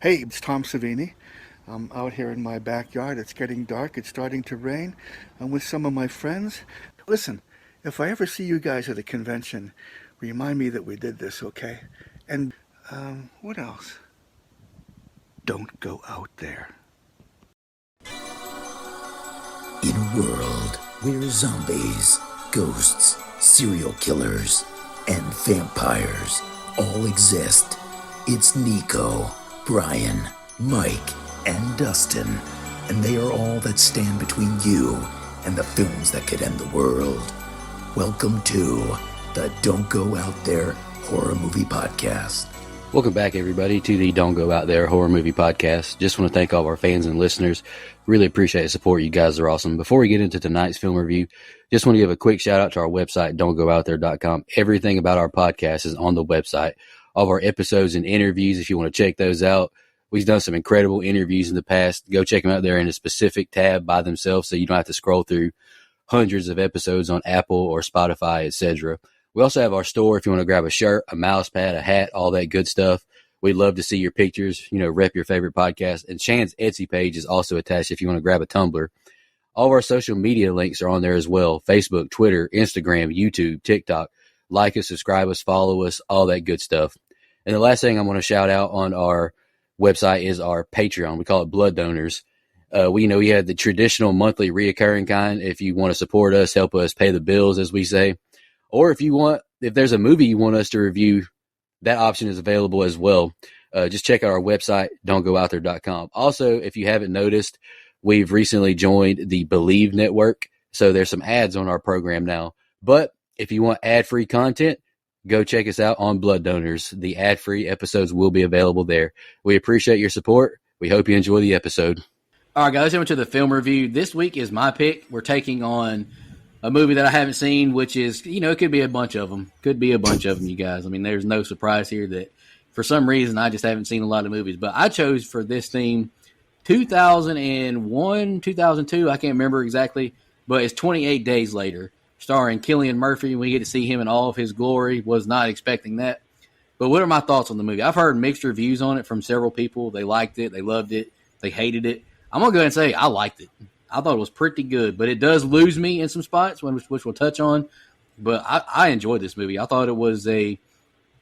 Hey, it's Tom Savini. I'm out here in my backyard. It's getting dark. It's starting to rain. I'm with some of my friends. Listen, if I ever see you guys at a convention, remind me that we did this, okay? And, what else? Don't go out there. In a world where zombies, ghosts, serial killers, and vampires all exist, it's Nico, Brian, Mike, and Dustin, and they are all that stand between you and the films that could end the world. Welcome to the Don't Go Out There Horror Movie Podcast. Welcome back, everybody, to the Don't Go Out There Horror Movie Podcast. Just want to thank all of our fans and listeners. Really appreciate the support. You guys are awesome. Before we get into tonight's film review, just want to give a quick shout out to our website, don'tgoouthere.com. Everything about our podcast is on the website. All of our episodes and interviews, if you want to check those out. We've done some incredible interviews in the past. Go check them out there in a specific tab by themselves so you don't have to scroll through hundreds of episodes on Apple or Spotify, etc. We also have our store if you want to grab a shirt, a mouse pad, a hat, all that good stuff. We'd love to see your pictures, rep your favorite podcast. And Shan's Etsy page is also attached if you want to grab a tumbler. All of our social media links are on there as well. Facebook, Twitter, Instagram, YouTube, TikTok. Like us, subscribe us, follow us, all that good stuff. And the last thing I want to shout out on our website is our Patreon. We call it Blood Donors. We have the traditional monthly reoccurring kind. If you want to support us, help us pay the bills, as we say. Or if there's a movie you want us to review, that option is available as well. Just check out our website, don'tgoouthere.com. Also, if you haven't noticed, we've recently joined the Believe Network. So there's some ads on our program now. But if you want ad-free content, go check us out on Blood Donors. The ad-free episodes will be available there. We appreciate your support. We hope you enjoy the episode. All right, guys, let's to the film review. This week is my pick. We're taking on a movie that I haven't seen, which is, it could be a bunch of them. Could be a bunch of them, you guys. I mean, there's no surprise here that for some reason I just haven't seen a lot of movies. But I chose for this theme 2001, 2002, I can't remember exactly, but it's 28 Days Later, starring Cillian Murphy. We get to see him in all of his glory. Was not expecting that. But what are my thoughts on the movie? I've heard mixed reviews on it from several people. They liked it. They loved it. They hated it. I'm going to go ahead and say I liked it. I thought it was pretty good, but it does lose me in some spots, which we'll touch on. But I enjoyed this movie. I thought it was a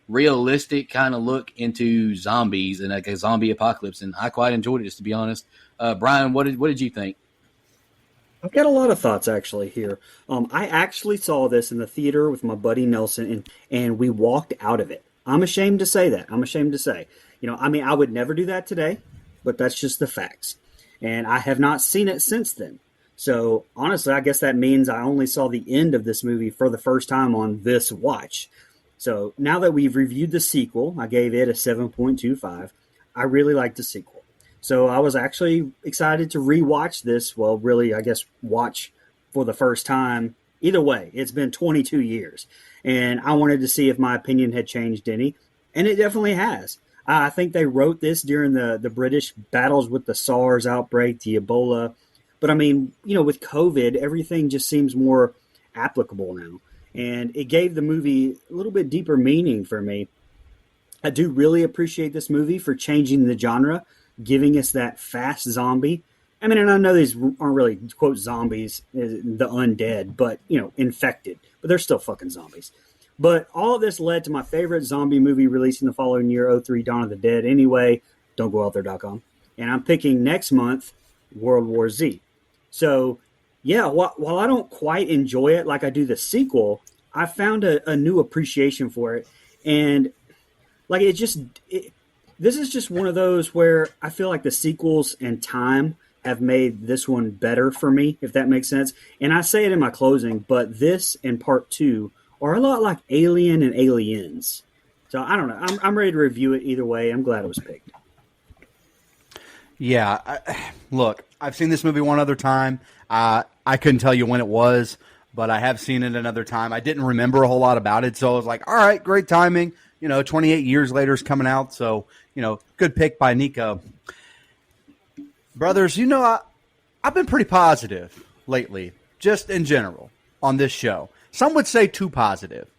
realistic kind of look into zombies and like a zombie apocalypse, and I quite enjoyed it, just to be honest. Brian, what did you think? I've got a lot of thoughts actually here. I actually saw this in the theater with my buddy Nelson, and we walked out of it. I'm ashamed to say that. I'm ashamed to say. I would never do that today, but that's just the facts. And I have not seen it since then. So honestly, I guess that means I only saw the end of this movie for the first time on this watch. So now that we've reviewed the sequel, I gave it a 7.25. I really liked the sequel. So I was actually excited to rewatch this. Well, really, I guess watch for the first time. Either way, it's been 22 years. And I wanted to see if my opinion had changed any. And it definitely has. I think they wrote this during the British battles with the SARS outbreak, the Ebola. But with COVID, everything just seems more applicable now. And it gave the movie a little bit deeper meaning for me. I do really appreciate this movie for changing the genre, giving us that fast zombie. And I know these aren't really, quote, zombies, the undead, but, infected. But they're still fucking zombies. But all of this led to my favorite zombie movie releasing the following year, 2003, Dawn of the Dead. Anyway, don'tgoouthere.com. And I'm picking next month, World War Z. So, yeah, while I don't quite enjoy it like I do the sequel, I found a new appreciation for it. And, this is just one of those where I feel like the sequels and time have made this one better for me, if that makes sense. And I say it in my closing, but this and part 2 are a lot like Alien and Aliens. So I don't know. I'm ready to review it either way. I'm glad it was picked. Yeah. Look, I've seen this movie one other time. I couldn't tell you when it was, but I have seen it another time. I didn't remember a whole lot about it, so I was like, all right, great timing. 28 years later is coming out, so, good pick by Nico. Brothers, I've been pretty positive lately, just in general, on this show. Some would say too positive.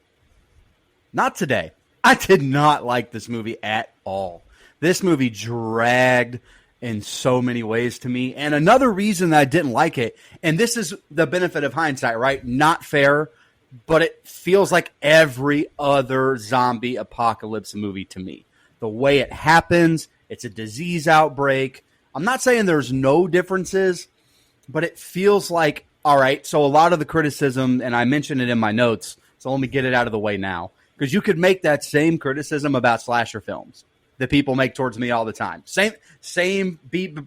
Not today. I did not like this movie at all. This movie dragged in so many ways to me. And another reason that I didn't like it, and this is the benefit of hindsight, right? Not fair, but it feels like every other zombie apocalypse movie to me. The way it happens, it's a disease outbreak. I'm not saying there's no differences, but it feels like, all right, so a lot of the criticism, and I mentioned it in my notes, so let me get it out of the way now. Because you could make that same criticism about slasher films that people make towards me all the time. Same beat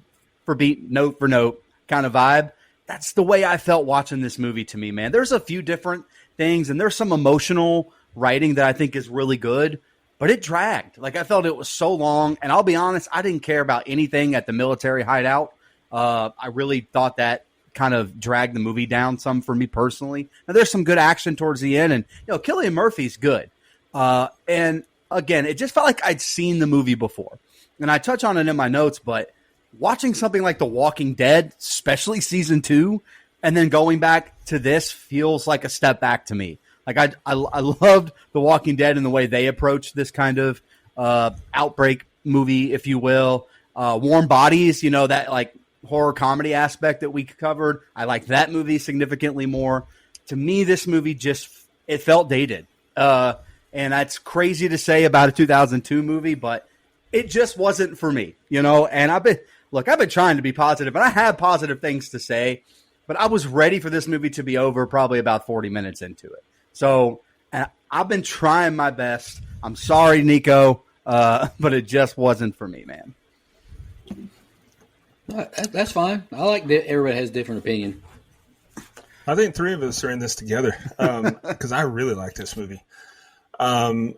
for beat, note for note kind of vibe. That's the way I felt watching this movie to me, man. There's a few different things, and there's some emotional writing that I think is really good, but it dragged. Like, I felt it was so long, and I'll be honest, I didn't care about anything at the military hideout. I really thought that kind of dragged the movie down some for me personally. Now, there's some good action towards the end, and, Cillian Murphy's good. And again, it just felt like I'd seen the movie before. And I touch on it in my notes, but watching something like The Walking Dead, especially season 2, and then going back to this feels like a step back to me. Like, I loved The Walking Dead and the way they approached this kind of outbreak movie, if you will. Warm Bodies, that like horror comedy aspect that we covered. I like that movie significantly more. To me, this movie it felt dated. And that's crazy to say about a 2002 movie, but it just wasn't for me, And I've been trying to be positive, and I have positive things to say, but I was ready for this movie to be over probably about 40 minutes into it. So I've been trying my best. I'm sorry, Nico, but it just wasn't for me, man. That's fine. I like that everybody has a different opinion. I think three of us are in this together because I really like this movie. I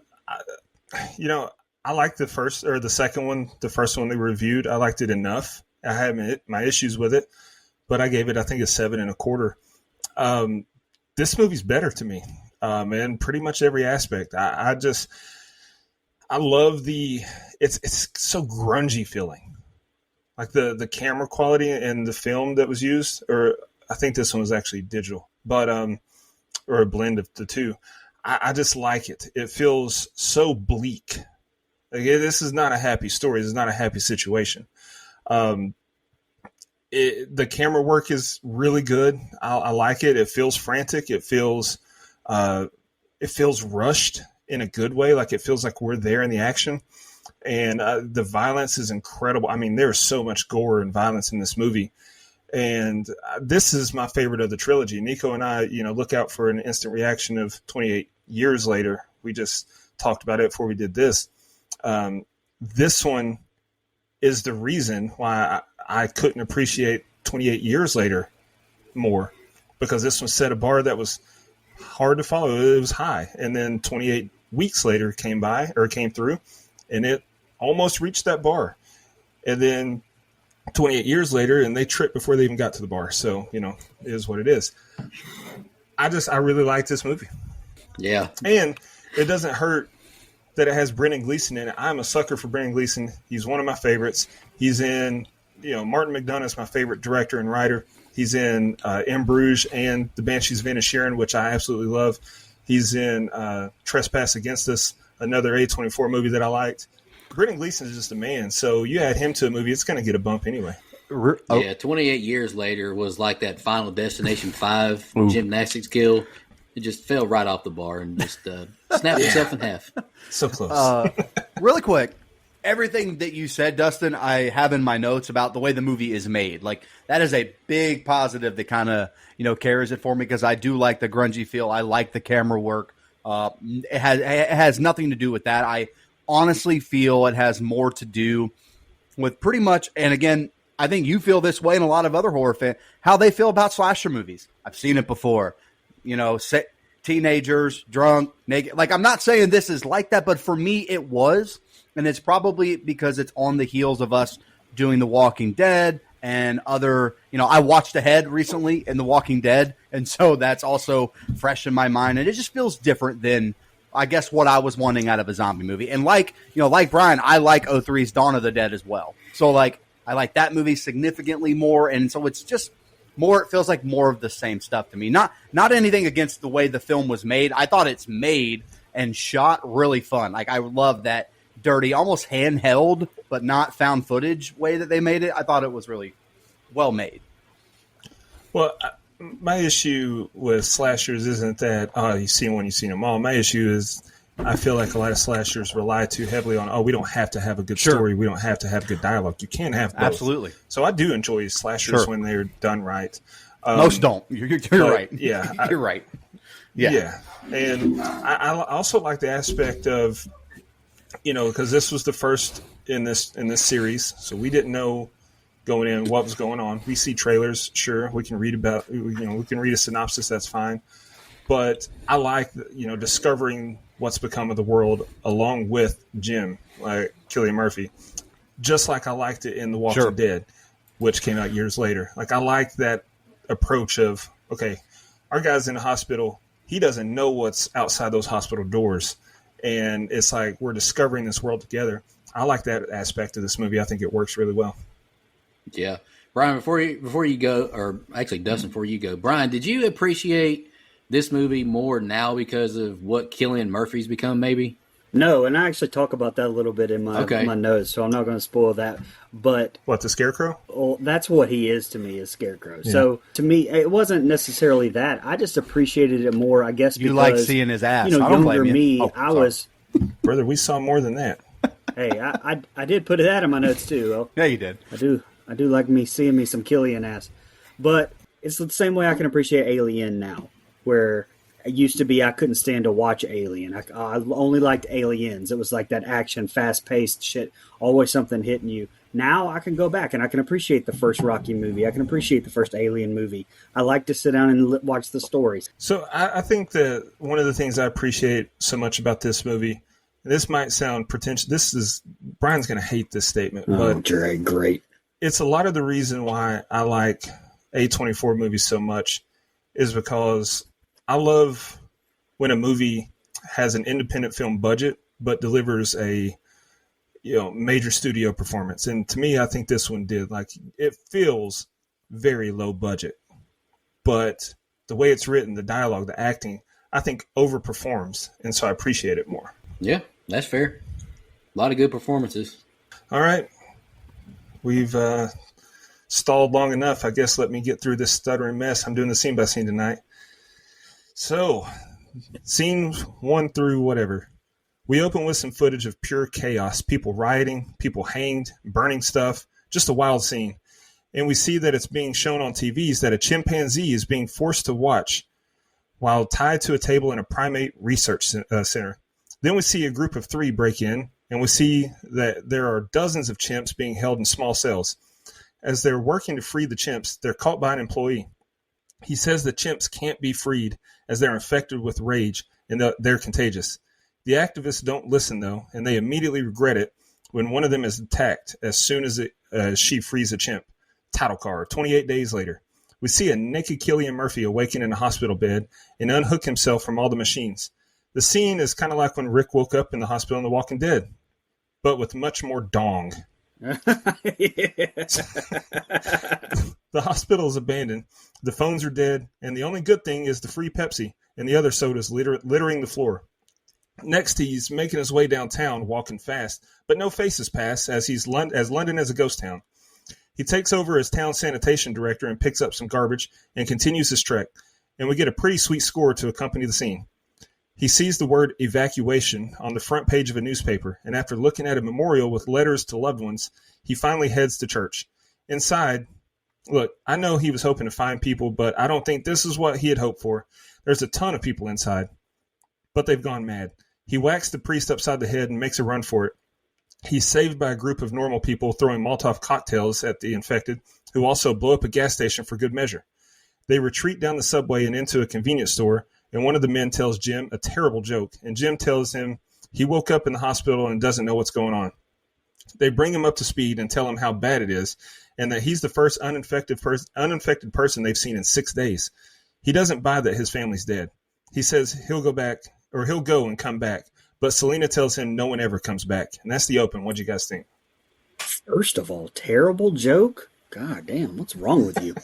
liked the second one, the first one they reviewed. I liked it enough. I had my issues with it, but I gave it, I think, a 7.25. This movie's better to me, in pretty much every aspect. I love it's so grungy feeling, like the camera quality and the film that was used, or I think this one was actually digital, but or a blend of the two. I just like it. It feels so bleak. Like, this is not a happy story. This is not a happy situation. The camera work is really good. I like it. It feels frantic. It feels rushed in a good way. Like, it feels like we're there in the action. And the violence is incredible. I mean, there's so much gore and violence in this movie. And this is my favorite of the trilogy. Nico and I, look out for an instant reaction of 28 years later. We just talked about it before we did this. This one is the reason why I couldn't appreciate 28 years later more, because this one set a bar that was hard to follow. It was high. And then 28 weeks later came through, and it almost reached that bar. And then 28 years later, and they tripped before they even got to the bar. So, it is what it is. I really like this movie. Yeah. And it doesn't hurt that it has Brendan Gleeson in it. I'm a sucker for Brendan Gleeson. He's one of my favorites. He's in, Martin McDonagh is my favorite director and writer. He's in In Bruges and The Banshees of Inisherin, which I absolutely love. He's in Trespass Against Us, another A24 movie that I liked. Brendan Gleeson is just a man, so you add him to a movie, it's going to get a bump anyway. Yeah, 28 years later was like that Final Destination 5 gymnastics kill. It just fell right off the bar and just snapped itself in half. So close. Really quick, everything that you said, Dustin, I have in my notes about the way the movie is made. Like, that is a big positive that kind of, carries it for me, because I do like the grungy feel. I like the camera work. It has nothing to do with that. I honestly feel it has more to do with pretty much, and again, I think you feel this way and a lot of other horror fans, how they feel about slasher movies. I've seen it before. Teenagers, drunk, naked. Like, I'm not saying this is like that, but for me, it was. And it's probably because it's on the heels of us doing The Walking Dead and other, I watched Ahead recently in The Walking Dead. And so that's also fresh in my mind. And it just feels different than, I guess, what I was wanting out of a zombie movie. And like Brian, I like 03's Dawn of the Dead as well. So I like that movie significantly more. And so it's just more, it feels like more of the same stuff to me. Not anything against the way the film was made. I thought it's made and shot really fun. Like, I love that dirty, almost handheld, but not found footage way that they made it. I thought it was really well made. Well, my issue with slashers isn't that, oh, you've seen one, you've seen them all. My issue is I feel like a lot of slashers rely too heavily on, we don't have to have a good story. We don't have to have good dialogue. You can have both. Absolutely. So I do enjoy slashers when they're done right. Most don't. You're right. Yeah. You're right. Yeah. And I also like the aspect of, because this was the first in this series, so we didn't know going in what was going on. We see trailers, sure. We can read about, we can read a synopsis. That's fine. But I like, discovering what's become of the world along with Jim, like Cillian Murphy, just like I liked it in The Walking Dead, which came out years later. Like I like that approach of, okay, our guy's in the hospital. He doesn't know what's outside those hospital doors. And it's like we're discovering this world together. I like that aspect of this movie. I think it works really well. Yeah. Brian, before you go, or actually Dustin, before you go, Brian, did you appreciate this movie more now because of what Cillian Murphy's become, maybe? No, and I actually talk about that a little bit in my notes, so I'm not going to spoil that. But what, the Scarecrow? Well, that's what he is to me, is Scarecrow. Yeah. So to me, it wasn't necessarily that. I just appreciated it more, I guess, because you like seeing his ass. Younger me, I was. Brother, we saw more than that. Hey, I did put that in my notes too. Well, yeah, you did. I do like seeing me some Cillian ass, but it's the same way I can appreciate Alien now, where it used to be I couldn't stand to watch Alien. I only liked Aliens. It was like that action, fast-paced shit, always something hitting you. Now I can go back and I can appreciate the first Rocky movie. I can appreciate the first Alien movie. I like to sit down and watch the stories. So I think that one of the things I appreciate so much about this movie, and this might sound pretentious, Brian's going to hate this statement, but great. It's a lot of the reason why I like A24 movies so much is because I love when a movie has an independent film budget but delivers a major studio performance. And to me, I think this one did. Like, it feels very low budget, but the way it's written, the dialogue, the acting, I think overperforms, and so I appreciate it more. Yeah, that's fair. A lot of good performances. All right. We've stalled long enough. I guess let me get through this stuttering mess. I'm doing the scene by scene tonight. So, scenes 1 through whatever. We open with some footage of pure chaos. People rioting, people hanged, burning stuff. Just a wild scene. And we see that it's being shown on TVs that a chimpanzee is being forced to watch while tied to a table in a primate research center. Then we see a group of 3 break in, and we see that there are dozens of chimps being held in small cells. As they're working to free the chimps, they're caught by an employee. He says the chimps can't be freed as they're infected with rage and they're contagious. The activists don't listen, though, and they immediately regret it when one of them is attacked as soon as she frees a chimp. Title card, 28 days later. We see a naked Cillian Murphy awaken in a hospital bed and unhook himself from all the machines. The scene is kind of like when Rick woke up in the hospital in The Walking Dead, but with much more dong. The hospital is abandoned, the phones are dead, and the only good thing is the free Pepsi and the other sodas littering the floor. Next, he's making his way downtown, walking fast, but no faces pass as London is a ghost town. He takes over as town sanitation director and picks up some garbage and continues his trek, and we get a pretty sweet score to accompany the scene. He sees the word evacuation on the front page of a newspaper, and after looking at a memorial with letters to loved ones, he finally heads to church. Inside, look, I know he was hoping to find people, but I don't think this is what he had hoped for. There's a ton of people inside, but they've gone mad. He whacks the priest upside the head and makes a run for it. He's saved by a group of normal people throwing Molotov cocktails at the infected, who also blow up a gas station for good measure. They retreat down the subway and into a convenience store, and one of the men tells Jim a terrible joke, and Jim tells him he woke up in the hospital and doesn't know what's going on. They bring him up to speed and tell him how bad it is, and that he's the first uninfected person they've seen in 6 days. He doesn't buy that his family's dead. He says he'll go and come back, but Selena tells him no one ever comes back, and that's the open. What do you guys think? First of all, terrible joke? God damn, what's wrong with you?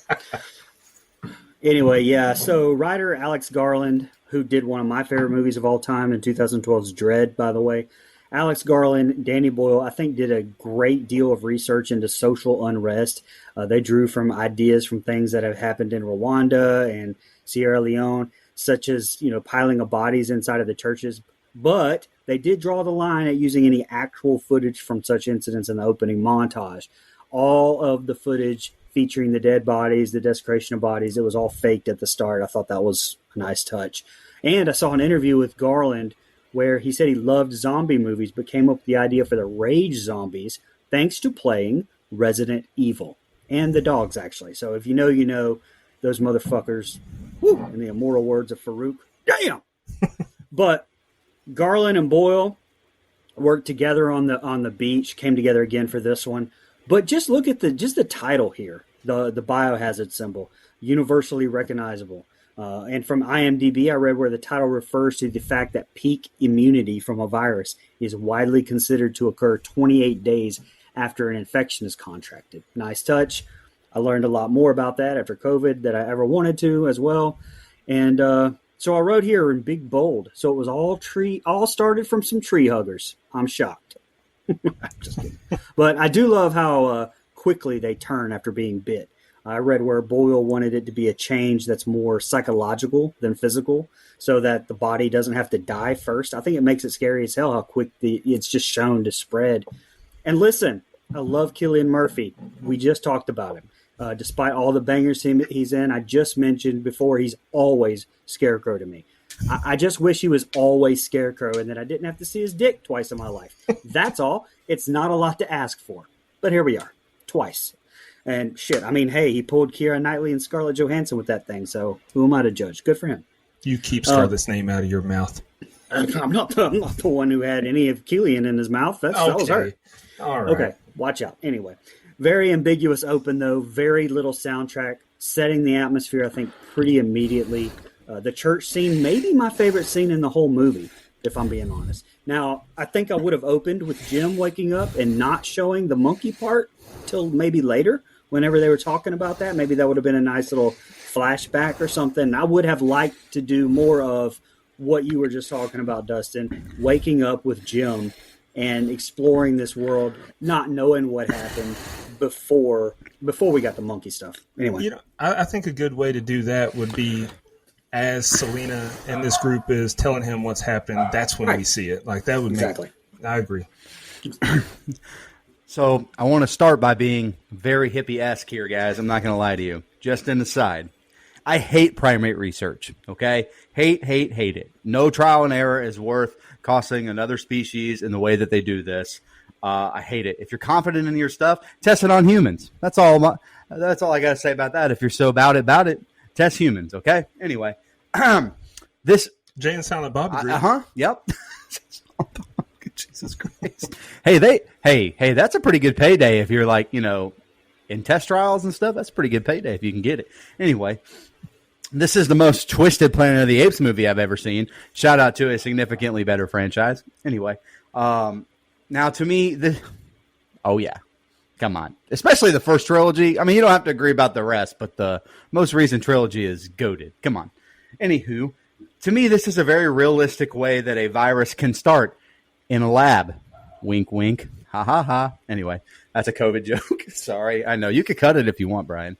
Anyway, yeah, so writer Alex Garland, who did one of my favorite movies of all time in 2012's Dread, by the way, Alex Garland, Danny Boyle, I think did a great deal of research into social unrest. They drew from ideas from things that have happened in Rwanda and Sierra Leone, such as piling of bodies inside of the churches. But they did draw the line at using any actual footage from such incidents in the opening montage. All of the footage featuring the dead bodies, the desecration of bodies, it was all faked at the start. I thought that was a nice touch. And I saw an interview with Garland where he said he loved zombie movies but came up with the idea for the Rage Zombies thanks to playing Resident Evil and the dogs, actually. So if you know, you know, those motherfuckers, whew, in the immortal words of Farouk, damn! But Garland and Boyle worked together on the beach, came together again for this one. But just look at the title here, the biohazard symbol, universally recognizable. And from IMDb, I read where the title refers to the fact that peak immunity from a virus is widely considered to occur 28 days after an infection is contracted. Nice touch. I learned a lot more about that after COVID that I ever wanted to as well. And so I wrote here in big bold. So it was all started from some tree huggers. I'm shocked. Just kidding. But I do love how quickly they turn after being bit. I read where Boyle wanted it to be a change that's more psychological than physical, so that the body doesn't have to die first. I think it makes it scary as hell how quick it's just shown to spread. And listen, I love Cillian Murphy. We just talked about him. Despite all the bangers he's in, I just mentioned before, he's always Scarecrow to me. I just wish he was always Scarecrow and that I didn't have to see his dick twice in my life. That's all. It's not a lot to ask for. But here we are, twice. And shit, I mean, hey, he pulled Keira Knightley and Scarlett Johansson with that thing, so who am I to judge? Good for him. You keep Scarlett's name out of your mouth. I'm not the one who had any of Cillian in his mouth. That was her. All right. Okay, watch out. Anyway, very ambiguous open, though. Very little soundtrack. Setting the atmosphere, I think, pretty immediately. The church scene, maybe my favorite scene in the whole movie, if I'm being honest. Now, I think I would have opened with Jim waking up and not showing the monkey part till maybe later, whenever they were talking about that. Maybe that would have been a nice little flashback or something. I would have liked to do more of what you were just talking about, Dustin, waking up with Jim and exploring this world, not knowing what happened before we got the monkey stuff. Anyway. I think a good way to do that would be as Selena and this group is telling him what's happened, that's when we see it. Like, that would Exactly. I agree. So I want to start by being very hippie-esque here, guys. I'm not going to lie to you. Just an aside. I hate primate research, okay? Hate it. No trial and error is worth costing another species in the way that they do this. I hate it. If you're confident in your stuff, test it on humans. That's all I got to say about that. If you're so about it, test humans, okay? Anyway, this... Jay and Silent Bob agree. Yep. Jesus Christ. Hey, that's a pretty good payday if you're like, in test trials and stuff. That's a pretty good payday if you can get it. Anyway, this is the most twisted Planet of the Apes movie I've ever seen. Shout out to a significantly better franchise. Anyway, now to me, oh yeah, come on. Especially the first trilogy. I mean, you don't have to agree about the rest, but the most recent trilogy is goated. Come on. Anywho, to me, this is a very realistic way that a virus can start in a lab. Wink, wink. Ha, ha, ha. Anyway, that's a COVID joke. Sorry. I know. You could cut it if you want, Brian.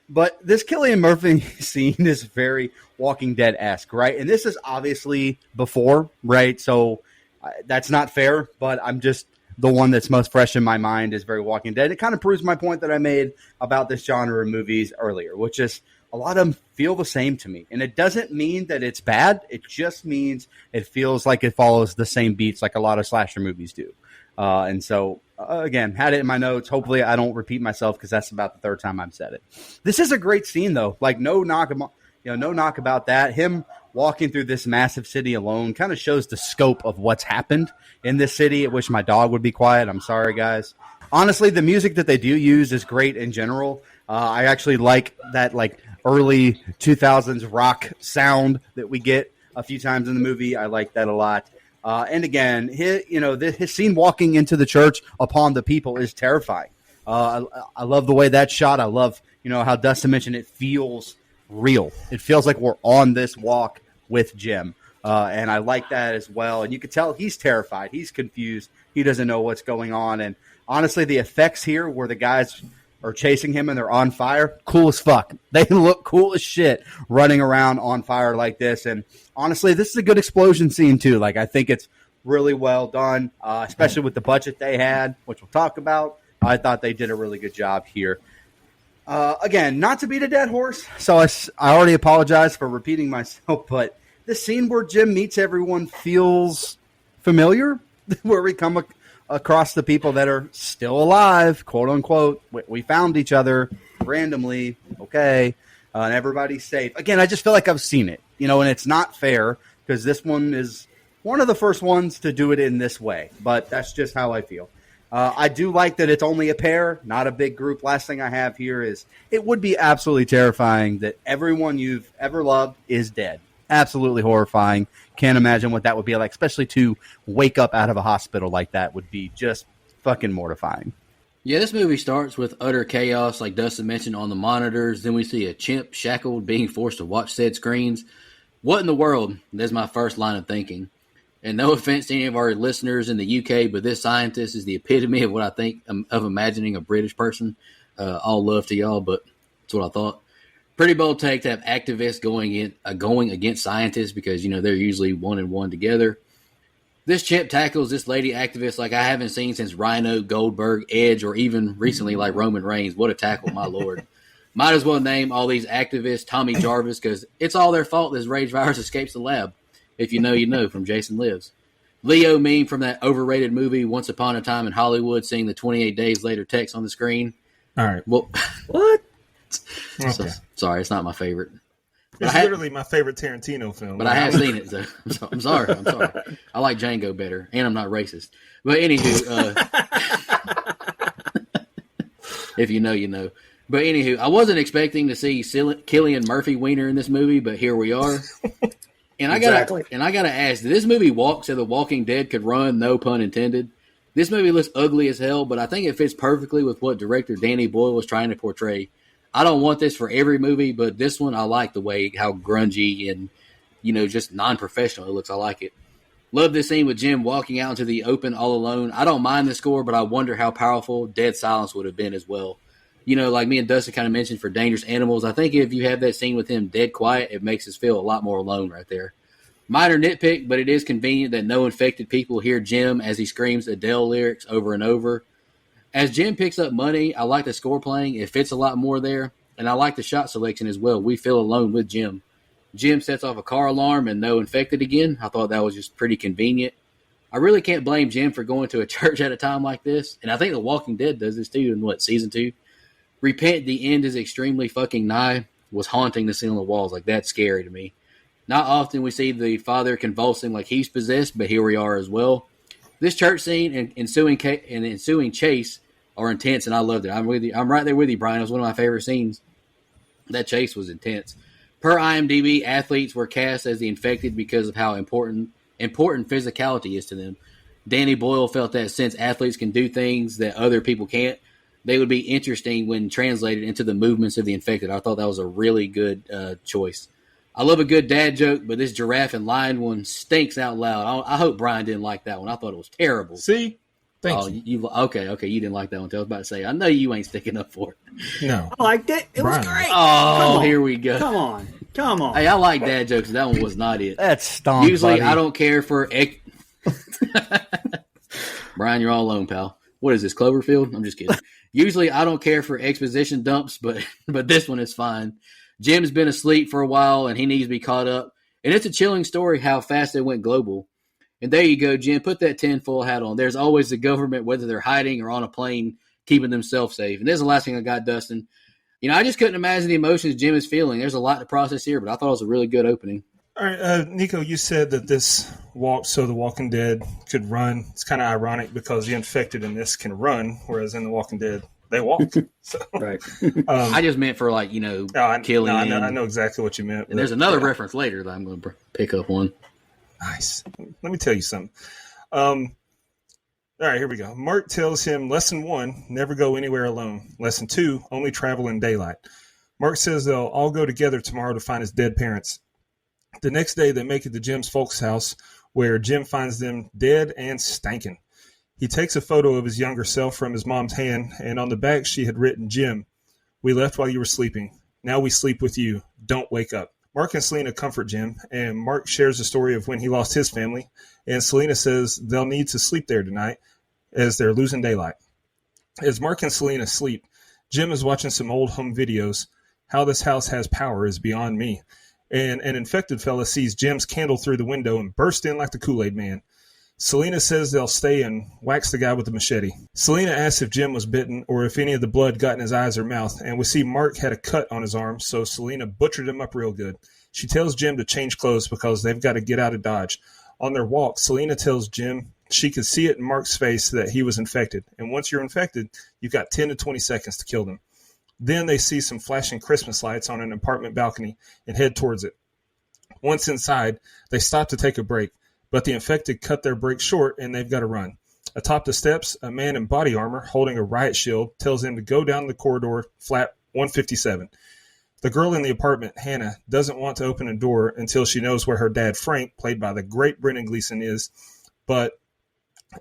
But this Cillian Murphy scene is very Walking Dead-esque, right? And this is obviously before, right? So that's not fair, but I'm just the one that's most fresh in my mind is very Walking Dead. It kind of proves my point that I made about this genre of movies earlier, which is a lot of them feel the same to me. And it doesn't mean that it's bad. It just means it feels like it follows the same beats like a lot of slasher movies do. And so, again, had it in my notes. Hopefully I don't repeat myself because that's about the third time I've said it. This is a great scene, though. Like, no knock about that. Him walking through this massive city alone kind of shows the scope of what's happened in this city. I wish my dog would be quiet. I'm sorry, guys. Honestly, the music that they do use is great in general. I actually like that, early 2000s rock sound that we get a few times in the movie. I like that a lot. And again, his scene walking into the church upon the people is terrifying. I love the way that's shot. I love, how Dustin mentioned it feels real. It feels like we're on this walk with Jim. And I like that as well. And you can tell he's terrified. He's confused. He doesn't know what's going on. And honestly, the effects here where the guys are chasing him and they're on fire, cool as fuck. They look cool as shit running around on fire like this. And honestly, this is a good explosion scene too. Like, I think it's really well done, especially with the budget they had, which we'll talk about. I thought they did a really good job here. Again, not to beat a dead horse, so I already apologize for repeating myself, but the scene where Jim meets everyone feels familiar, where we come across the people that are still alive, quote unquote. We found each other randomly, okay, and everybody's safe. Again, I just feel like I've seen it, and it's not fair because this one is one of the first ones to do it in this way, but that's just how I feel. I do like that it's only a pair, not a big group. Last thing I have here is it would be absolutely terrifying that everyone you've ever loved is dead. Absolutely horrifying. Can't imagine what that would be like, especially to wake up out of a hospital like that would be just fucking mortifying. Yeah, this movie starts with utter chaos, like Dustin mentioned, on the monitors. Then we see a chimp shackled being forced to watch said screens. What in the world? That's my first line of thinking. And no offense to any of our listeners in the UK, but this scientist is the epitome of what I think of imagining a British person. All love to y'all, but that's what I thought. Pretty bold take to have activists going against scientists because, they're usually 1-1 together. This chimp tackles this lady activist like I haven't seen since Rhino, Goldberg, Edge, or even recently like Roman Reigns. What a tackle, my lord. Might as well name all these activists Tommy Jarvis because it's all their fault this rage virus escapes the lab. If you know, you know, from Jason Lives. Leo meme from that overrated movie Once Upon a Time in Hollywood, seeing the 28 days later text on the screen. All right. Well, What? Okay. Sorry, it's not my favorite. It's literally my favorite Tarantino film. But I have seen it, so I'm sorry. I like Django better, and I'm not racist. But anywho, if you know, you know. But anywho, I wasn't expecting to see Cillian Murphy Wiener in this movie, but here we are. And I gotta ask, did this movie walk so The Walking Dead could run? No pun intended. This movie looks ugly as hell, but I think it fits perfectly with what director Danny Boyle was trying to portray. I don't want this for every movie, but this one I like the way how grungy and just non-professional it looks. I like it. Love this scene with Jim walking out into the open all alone. I don't mind the score, but I wonder how powerful Dead Silence would have been as well. Like me and Dustin kind of mentioned for Dangerous Animals, I think if you have that scene with him dead quiet, it makes us feel a lot more alone right there. Minor nitpick, but it is convenient that no infected people hear Jim as he screams Adele lyrics over and over. As Jim picks up money, I like the score playing. It fits a lot more there, and I like the shot selection as well. We feel alone with Jim. Jim sets off a car alarm and no infected again. I thought that was just pretty convenient. I really can't blame Jim for going to a church at a time like this, and I think The Walking Dead does this too in, season 2? Repent, the end is extremely fucking nigh was haunting the scene on the walls. Like, that's scary to me. Not often we see the father convulsing like he's possessed, but here we are as well. This church scene and ensuing chase are intense, and I loved it. I'm with you. I'm right there with you, Brian. It was one of my favorite scenes. That chase was intense. Per IMDb, athletes were cast as the infected because of how important physicality is to them. Danny Boyle felt that since athletes can do things that other people can't, they would be interesting when translated into the movements of the infected. I thought that was a really good choice. I love a good dad joke, but this giraffe and lion one stinks out loud. I hope Brian didn't like that one. I thought it was terrible. See? Thank you. Okay, you didn't like that one. I was about to say, I know you ain't sticking up for it. No. I liked it. It was Brian. great. Oh, here we go. Come on. Hey, I like dad jokes. That one was not it. That's stomp, Usually, buddy. I don't care for... Brian, you're all alone, pal. What is this, Cloverfield? I'm just kidding. Usually, I don't care for exposition dumps, but this one is fine. Jim's been asleep for a while, and he needs to be caught up. And it's a chilling story how fast they went global. And there you go, Jim. Put that tinfoil hat on. There's always the government, whether they're hiding or on a plane, keeping themselves safe. And this is the last thing I got, Dustin. I just couldn't imagine the emotions Jim is feeling. There's a lot to process here, but I thought it was a really good opening. All right, Nico, you said that this walked so The Walking Dead could run. It's kind of ironic because the infected in this can run, whereas in The Walking Dead, they walk. So, Right. I just meant for killing. I know exactly what you meant. And there's another reference later that I'm going to pick up on. Nice. Let me tell you something. All right, here we go. Mark tells him, lesson 1, never go anywhere alone. Lesson 2, only travel in daylight. Mark says they'll all go together tomorrow to find his dead parents. The next day, they make it to Jim's folks' house, where Jim finds them dead and stankin'. He takes a photo of his younger self from his mom's hand, and on the back she had written, "Jim, we left while you were sleeping. Now we sleep with you. Don't wake up." Mark and Selena comfort Jim, and Mark shares the story of when he lost his family, and Selena says they'll need to sleep there tonight as they're losing daylight. As Mark and Selena sleep, Jim is watching some old home videos. How this house has power is beyond me. And an infected fella sees Jim's candle through the window and bursts in like the Kool-Aid Man. Selena says they'll stay and whacks the guy with the machete. Selena asks if Jim was bitten or if any of the blood got in his eyes or mouth, and we see Mark had a cut on his arm, so Selena butchered him up real good. She tells Jim to change clothes because they've got to get out of Dodge. On their walk, Selena tells Jim she could see it in Mark's face that he was infected, and once you're infected, you've got 10 to 20 seconds to kill them. Then they see some flashing Christmas lights on an apartment balcony and head towards it. Once inside, they stop to take a break, but the infected cut their break short and they've got to run. Atop the steps, a man in body armor holding a riot shield tells them to go down the corridor, flat 157. The girl in the apartment, Hannah, doesn't want to open a door until she knows where her dad, Frank, played by the great Brendan Gleeson, is. But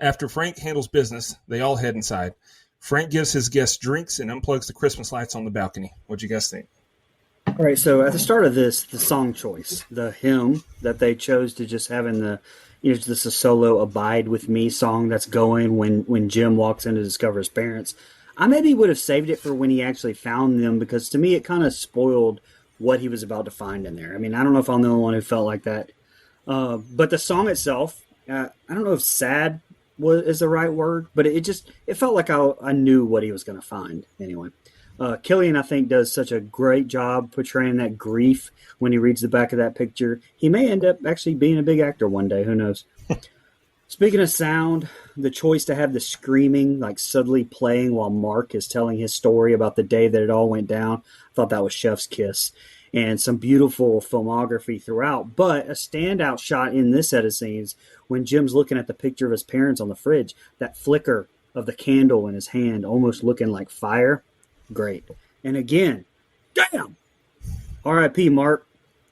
after Frank handles business, they all head inside. Frank gives his guests drinks and unplugs the Christmas lights on the balcony. What'd you guys think? All right, so at the start of this, the song choice, the hymn that they chose to just have in the, this is a solo "Abide with Me" song that's going when Jim walks in to discover his parents. I maybe would have saved it for when he actually found them, because to me it kind of spoiled what he was about to find in there. I mean, I don't know if I'm the only one who felt like that, but the song itself, I don't know if sad is the right word, but it felt like I knew what he was going to find anyway. Killian, I think, does such a great job portraying that grief when he reads the back of that picture. He may end up actually being a big actor one day. Who knows? Speaking of sound, the choice to have the screaming like subtly playing while Mark is telling his story about the day that it all went down, I thought that was chef's kiss. And some beautiful filmography throughout. But a standout shot in this set of scenes when Jim's looking at the picture of his parents on the fridge, that flicker of the candle in his hand almost looking like fire. Great. And again, damn! R.I.P. Mark.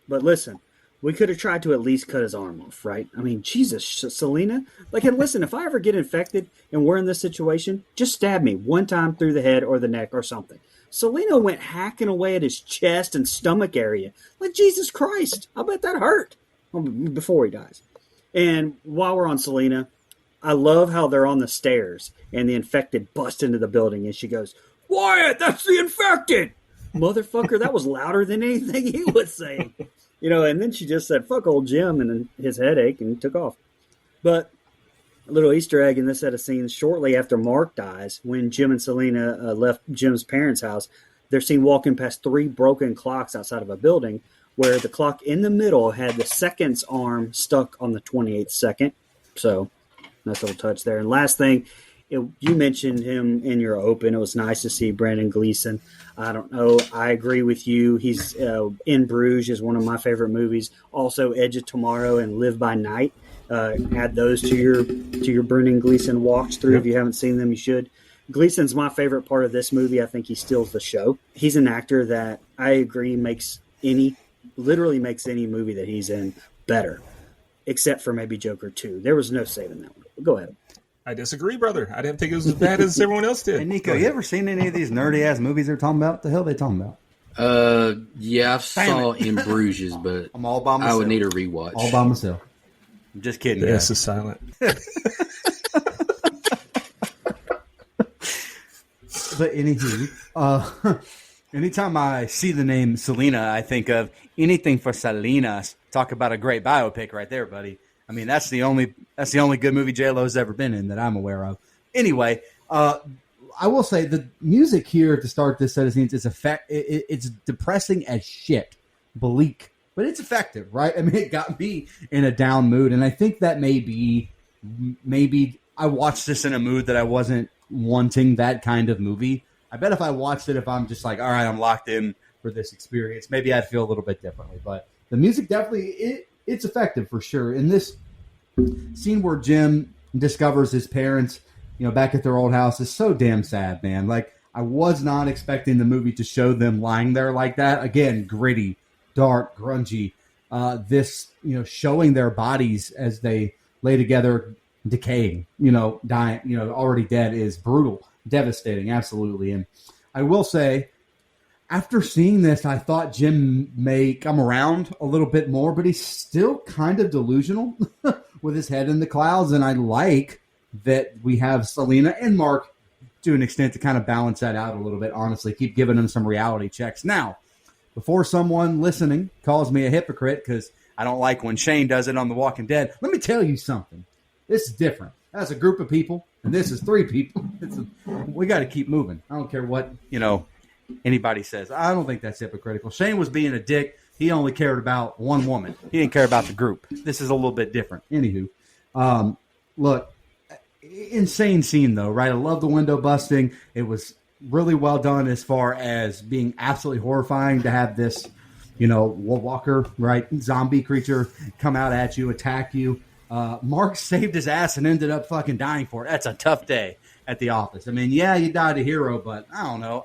But listen, we could have tried to at least cut his arm off, right? I mean, Jesus, Selena. Like, and listen, if I ever get infected and we're in this situation, just stab me one time through the head or the neck or something. Selena went hacking away at his chest and stomach area. Like, Jesus Christ, I bet that hurt before he dies. And while we're on Selena, I love how they're on the stairs and the infected bust into the building and she goes, "Wyatt, that's the infected!" Motherfucker, that was louder than anything he was saying. And then she just said, "Fuck old Jim," and then his headache and took off. But a little Easter egg in this set of scenes, shortly after Mark dies, when Jim and Selena left Jim's parents' house, they're seen walking past 3 broken clocks outside of a building where the clock in the middle had the seconds arm stuck on the 28th second. So, nice little touch there. And last thing, you mentioned him in your open. It was nice to see Brendan Gleeson. I don't know. I agree with you. He's In Bruges is one of my favorite movies. Also, Edge of Tomorrow and Live by Night. Add those to your Brendan Gleeson walks through. Yep. If you haven't seen them, you should. Gleason's my favorite part of this movie. I think he steals the show. He's an actor that I agree literally makes any movie that he's in better, except for maybe Joker 2. There was no saving that one. Go ahead. I disagree, brother. I didn't think it was as bad as everyone else did. Hey, Nico, you ever seen any of these nerdy-ass movies they're talking about? What the hell are they talking about? Yeah, I saw In Bruges, but I'm all by myself. I would need a rewatch. All by myself. I'm just kidding. The S is silent. But anywho, anytime I see the name Selena, I think of anything for Salinas. Talk about a great biopic right there, buddy. I mean, that's the only good movie J-Lo's ever been in that I'm aware of. Anyway, I will say the music here to start this set of scenes is it's depressing as shit, bleak, but it's effective, right? I mean, it got me in a down mood, and I think that maybe I watched this in a mood that I wasn't wanting that kind of movie. I bet if I watched it, if I'm just like, all right, I'm locked in for this experience, maybe I'd feel a little bit differently. But the music definitely it's effective for sure. In this scene where Jim discovers his parents, back at their old house, is so damn sad, man. Like, I was not expecting the movie to show them lying there like that. Again, gritty, dark, grungy. this, showing their bodies as they lay together, decaying, dying, already dead is brutal, devastating, absolutely. And I will say, after seeing this, I thought Jim may come around a little bit more, but he's still kind of delusional with his head in the clouds. And I like that we have Selena and Mark to an extent to kind of balance that out a little bit, honestly, keep giving them some reality checks. Now, before someone listening calls me a hypocrite because I don't like when Shane does it on The Walking Dead, let me tell you something. This is different. That's a group of people, and this is 3 people. We got to keep moving. I don't care what, anybody says. I don't think that's hypocritical. Shane was being a dick. He only cared about one woman. He didn't care about the group. This is a little bit different. Anywho, look, insane scene though, right? I love the window busting. It was really well done as far as being absolutely horrifying to have this, walker, right, zombie creature come out at you, attack you. Mark saved his ass and ended up fucking dying for it. That's a tough day at the office. I mean, yeah, you died a hero, but I don't know.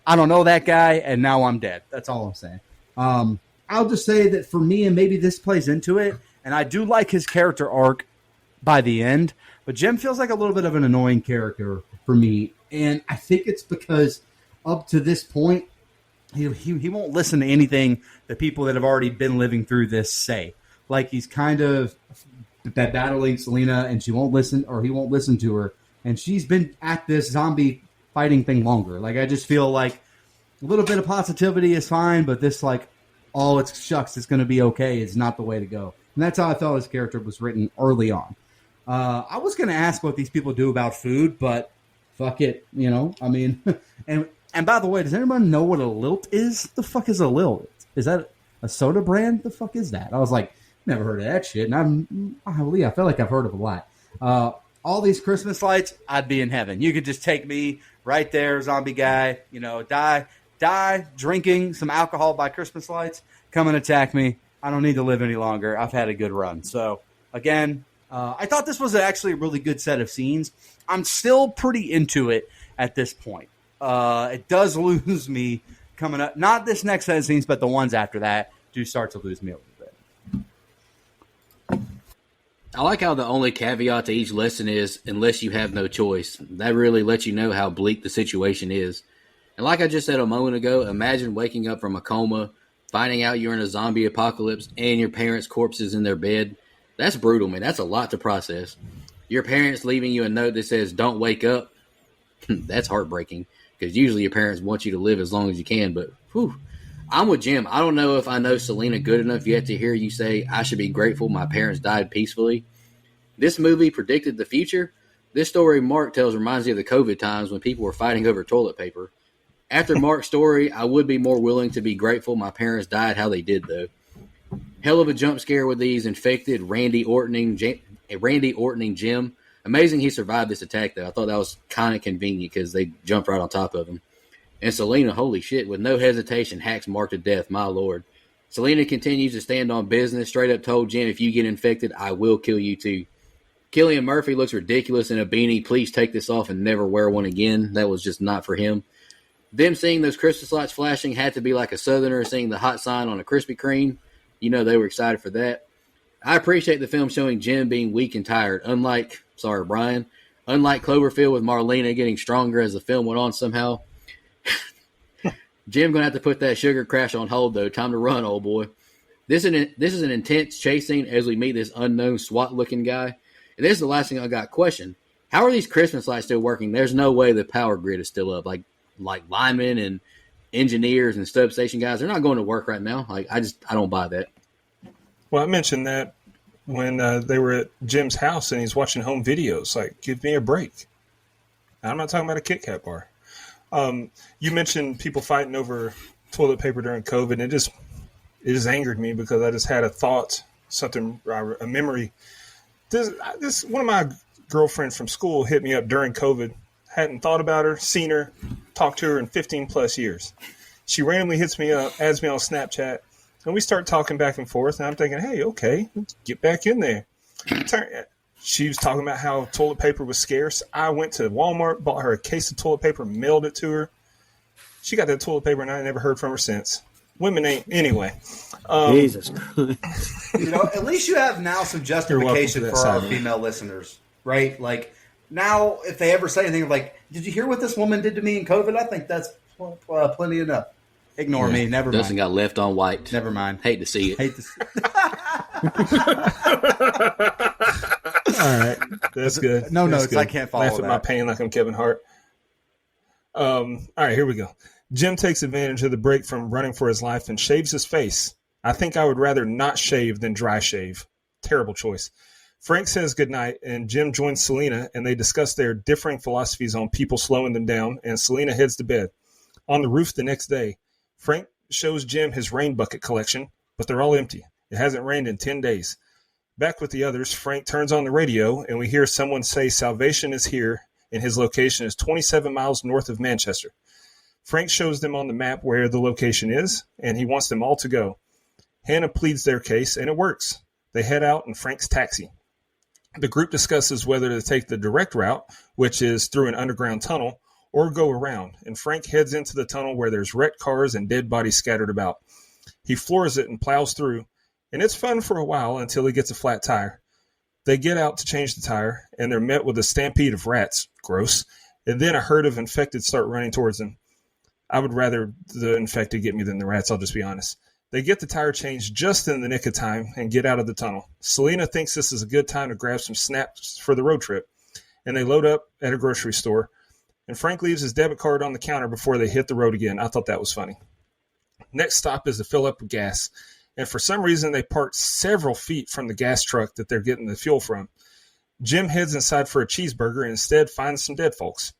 I don't know that guy, and now I'm dead. That's all I'm saying. I'll just say that for me, and maybe this plays into it, and I do like his character arc by the end, but Jim feels like a little bit of an annoying character for me, and I think it's because up to this point, he won't listen to anything the people that have already been living through this say. Like he's kind of battling Selena, and she won't listen, or he won't listen to her, and she's been at this zombie fighting thing longer. Like I just feel like a little bit of positivity is fine, but this like, oh, it's shucks, it's going to be okay is not the way to go. And that's how I felt his character was written early on. I was going to ask what these people do about food, but fuck it, I mean, and by the way, does anyone know what a lilt is? The fuck is a lilt? Is that a soda brand? The fuck is that? I was like, never heard of that shit. And I feel like I've heard of a lot. All these Christmas lights, I'd be in heaven. You could just take me right there, zombie guy, die drinking some alcohol by Christmas lights, come and attack me. I don't need to live any longer. I've had a good run. So, again, I thought this was actually a really good set of scenes. I'm still pretty into it at this point. It does lose me coming up. Not this next set of scenes, but the ones after that do start to lose me a little bit. I like how the only caveat to each lesson is unless you have no choice. That really lets you know how bleak the situation is. And like I just said a moment ago, imagine waking up from a coma, finding out you're in a zombie apocalypse, and your parents' corpses in their bed. That's brutal, man. That's a lot to process. Your parents leaving you a note that says, "Don't wake up." That's heartbreaking because usually your parents want you to live as long as you can. But whew, I'm with Jim. I don't know if I know Selena good enough yet to hear you say, "I should be grateful my parents died peacefully." This movie predicted the future. This story Mark tells reminds me of the COVID times when people were fighting over toilet paper. After Mark's story, I would be more willing to be grateful my parents died how they did, though. Hell of a jump scare with these infected Randy Ortoning Jim. Amazing he survived this attack, though. I thought that was kind of convenient because they jumped right on top of him. And Selena, holy shit, with no hesitation, hacks Mark to death, my lord. Selena continues to stand on business, straight up told Jim, if you get infected, I will kill you too. Cillian Murphy looks ridiculous in a beanie. Please take this off and never wear one again. That was just not for him. Them seeing those Christmas lights flashing had to be like a Southerner seeing the hot sign on a Krispy Kreme. You know they were excited for that. I appreciate the film showing Jim being weak and tired. Unlike Cloverfield with Marlena getting stronger as the film went on somehow. Jim going to have to put that sugar crash on hold, though. Time to run, old boy. This is an intense chase scene as we meet this unknown SWAT-looking guy. And this is the last thing I got. Question. How are these Christmas lights still working? There's no way the power grid is still up. Like linemen and engineers and substation guys, they're not going to work right now. I don't buy that. Well, I mentioned that when they were at Jim's house and he's watching home videos. Like, give me a break. I'm not talking about a Kit Kat bar. You mentioned people fighting over toilet paper during COVID, and it just angered me because I just had a thought, a memory. This one of my girlfriends from school hit me up during COVID. Hadn't thought about her, seen her, talked to her in 15 plus years. She randomly hits me up, adds me on Snapchat, and we start talking back and forth. And I'm thinking, hey, okay, let's get back in there. She was talking about how toilet paper was scarce. I went to Walmart, bought her a case of toilet paper, mailed it to her. She got that toilet paper, and I never heard from her since. Women ain't anyway. Jesus Christ. At least you have now some justification for for that our side. female listeners, right? Like now, if they ever say anything like, "Did you hear what this woman did to me in COVID?" I think that's plenty enough. Ignore me. Never Dustin mind. got left on white. Never mind. Hate to see it. Hate this. All right, that's good. No That's notes. good. I can't follow Laugh at my that. pain like I'm Kevin Hart. All right, here we go. Jim takes advantage of the break from running for his life and shaves his face. I think I would rather not shave than dry shave. Terrible choice. Frank says goodnight, and Jim joins Selena, and they discuss their differing philosophies on people slowing them down, and Selena heads to bed. On the roof the next day, Frank shows Jim his rain bucket collection, but they're all empty. It hasn't rained in 10 days. Back with the others, Frank turns on the radio, and we hear someone say salvation is here, and his location is 27 miles north of Manchester. Frank shows them on the map where the location is, and he wants them all to go. Hannah pleads their case, and it works. They head out in Frank's taxi. The group discusses whether to take the direct route, which is through an underground tunnel, or go around, and Frank heads into the tunnel where there's wrecked cars and dead bodies scattered about. He floors it and plows through, and it's fun for a while until he gets a flat tire. They get out to change the tire, and they're met with a stampede of rats. Gross. And then a herd of infected start running towards them. I would rather the infected get me than the rats, I'll just be honest. They get the tire changed just in the nick of time and get out of the tunnel. Selena thinks this is a good time to grab some snacks for the road trip, and they load up at a grocery store. And Frank leaves his debit card on the counter before they hit the road again. I thought that was funny. Next stop is to fill up with gas. And for some reason, they park several feet from the gas truck that they're getting the fuel from. Jim heads inside for a cheeseburger and instead finds some dead folks.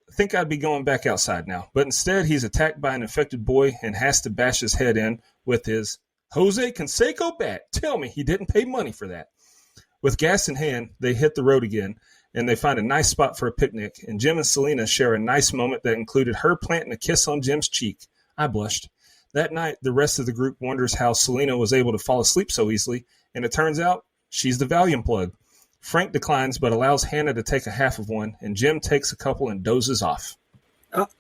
I think I'd be going back outside now. But instead, he's attacked by an infected boy and has to bash his head in with his Jose Canseco bat. Tell me he didn't pay money for that. With gas in hand, they hit the road again, and they find a nice spot for a picnic. And Jim and Selena share a nice moment that included her planting a kiss on Jim's cheek. I blushed. That night, the rest of the group wonders how Selena was able to fall asleep so easily, and it turns out she's the Valium plug. Frank declines but allows Hannah to take a half of one, and Jim takes a couple and dozes off.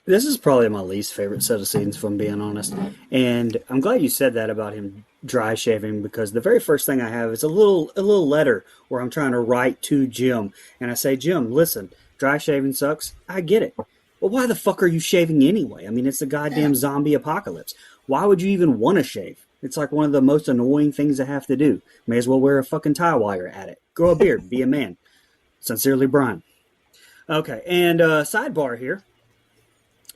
This is probably my least favorite set of scenes, if I'm being honest. And I'm glad you said that about him dry shaving, because the very first thing I have is a little letter where I'm trying to write to Jim. And I say, Jim, listen, dry shaving sucks. I get it. Well, why the fuck are you shaving anyway? I mean, it's the goddamn zombie apocalypse. Why would you even want to shave? It's like one of the most annoying things to have to do. May as well wear a fucking tie while you're at it. Grow a beard. Be a man. Sincerely, Brian. Okay, and sidebar here.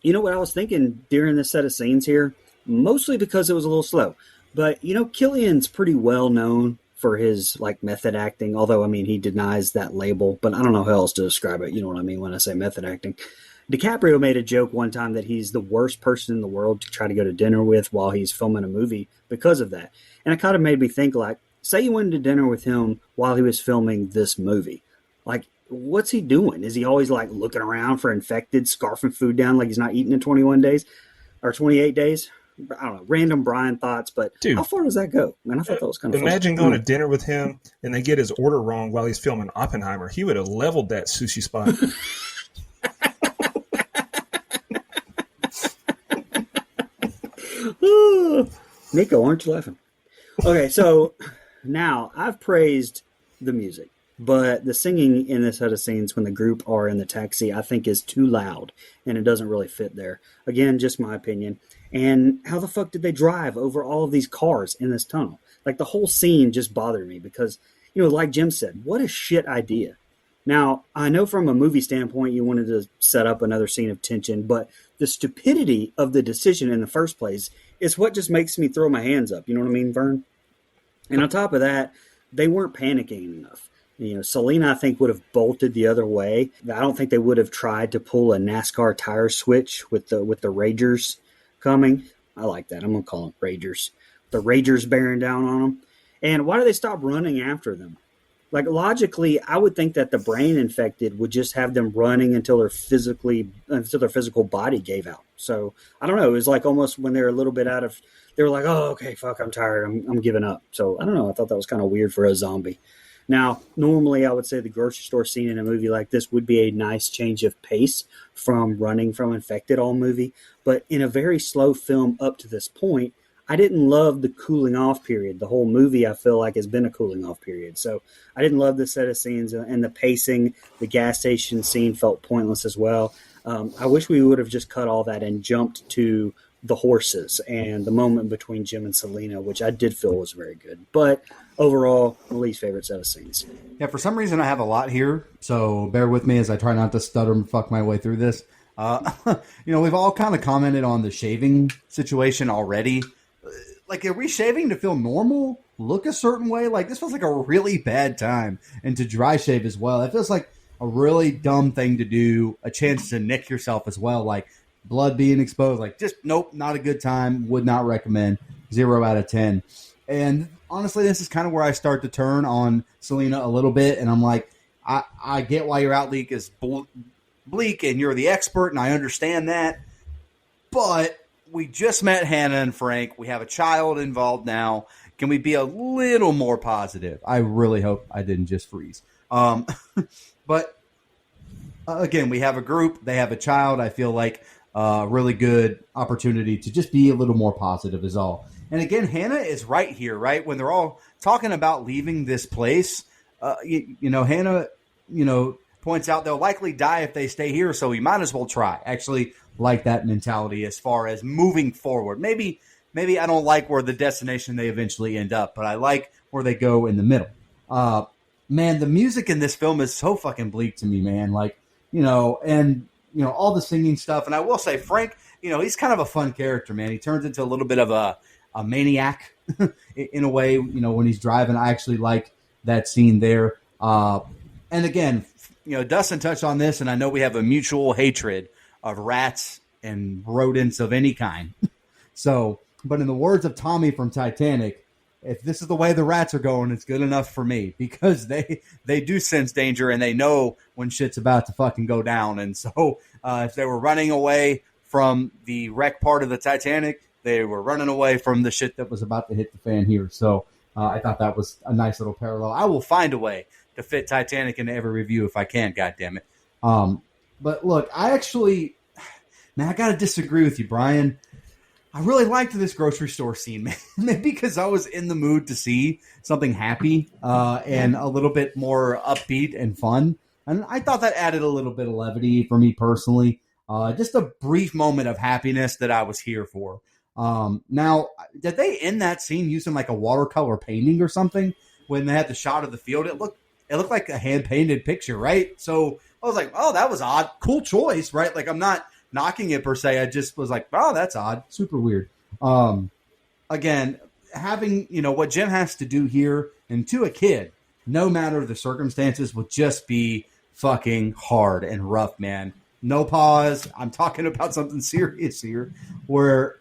You know what I was thinking during this set of scenes here? Mostly because it was a little slow. But, Killian's pretty well known for his, method acting. Although, I mean, he denies that label. But I don't know how else to describe it. You know what I mean when I say method acting. DiCaprio made a joke one time that he's the worst person in the world to try to go to dinner with while he's filming a movie because of that. And it kind of made me think, say you went to dinner with him while he was filming this movie. What's he doing? Is he always, looking around for infected, scarfing food down like he's not eating in 21 days? Or 28 days? I don't know. Random Brian thoughts, but Dude, how far does that go? Man, I thought that was kind of Imagine going to dinner with him and they get his order wrong while he's filming Oppenheimer. He would have leveled that sushi spot. Nico, aren't you laughing? Okay, so now I've praised the music, but the singing in this set of scenes when the group are in the taxi, I think is too loud, and it doesn't really fit there. Again, just my opinion. And how the fuck did they drive over all of these cars in this tunnel? The whole scene just bothered me because, like Jim said, what a shit idea. Now, I know from a movie standpoint you wanted to set up another scene of tension, but the stupidity of the decision in the first place is what just makes me throw my hands up. You know what I mean, Vern? And on top of that, they weren't panicking enough. Selena, I think, would have bolted the other way. I don't think they would have tried to pull a NASCAR tire switch with the Ragers coming. I like that. I'm going to call them Ragers. The Ragers bearing down on them. And why do they stop running after them? Logically, I would think that the brain infected would just have them running until their physical body gave out. So I don't know. It was almost when they were a little bit they were like, oh, okay, fuck, I'm tired. I'm giving up. So I don't know. I thought that was kind of weird for a zombie. Now, normally I would say the grocery store scene in a movie like this would be a nice change of pace from running from infected all movie. But in a very slow film up to this point, I didn't love the cooling off period. The whole movie, I feel like, has been a cooling off period. So I didn't love the set of scenes and the pacing. The gas station scene felt pointless as well. I wish we would have just cut all that and jumped to the horses and the moment between Jim and Selena, which I did feel was very good. But overall, my least favorite set of scenes. Yeah, for some reason I have a lot here, so bear with me as I try not to stutter and fuck my way through this. We've all kind of commented on the shaving situation already. Like, are we shaving to feel normal? Look a certain way? Like, this feels like a really bad time. And to dry shave as well. It feels like a really dumb thing to do. A chance to nick yourself as well. Like, blood being exposed. Like, just, nope, not a good time. Would not recommend. 0 out of 10. And honestly, this is kind of where I start to turn on Selena a little bit. And I'm like, I get why your outlook is bleak and you're the expert, and I understand that. But we just met Hannah and Frank. We have a child involved now. Can we be a little more positive? I really hope I didn't just freeze. But again, we have a group. They have a child. I feel like a really good opportunity to just be a little more positive is all. And again, Hannah is right here, right? When they're all talking about leaving this place, Hannah, points out they'll likely die if they stay here, so we might as well try. Actually, like that mentality as far as moving forward. Maybe I don't like where the destination they eventually end up, but I like where they go in the middle. Man, the music in this film is so fucking bleak to me, man. Like, all the singing stuff. And I will say, Frank, he's kind of a fun character, man. He turns into a little bit of a maniac in a way, when he's driving. I actually like that scene there. And again, Dustin touched on this, and I know we have a mutual hatred of rats and rodents of any kind. So, but in the words of Tommy from Titanic, if this is the way the rats are going, it's good enough for me, because they do sense danger and they know when shit's about to fucking go down. And so if they were running away from the wreck part of the Titanic, they were running away from the shit that was about to hit the fan here. So I thought that was a nice little parallel. I will find a way to fit Titanic into every review if I can, goddammit. But look, I got to disagree with you, Brian. I really liked this grocery store scene, man. Maybe because I was in the mood to see something happy and a little bit more upbeat and fun. And I thought that added a little bit of levity for me personally. Just a brief moment of happiness that I was here for. Now, did they end that scene using like a watercolor painting or something when they had the shot of the field? It looked like a hand-painted picture, right? So I was like, oh, that was odd. Cool choice, right? Like, I'm not knocking it per se. I just was like, oh, that's odd. Super weird. Again, having, what Jim has to do here, and to a kid, no matter the circumstances, would just be fucking hard and rough, man. No pause. I'm talking about something serious here, where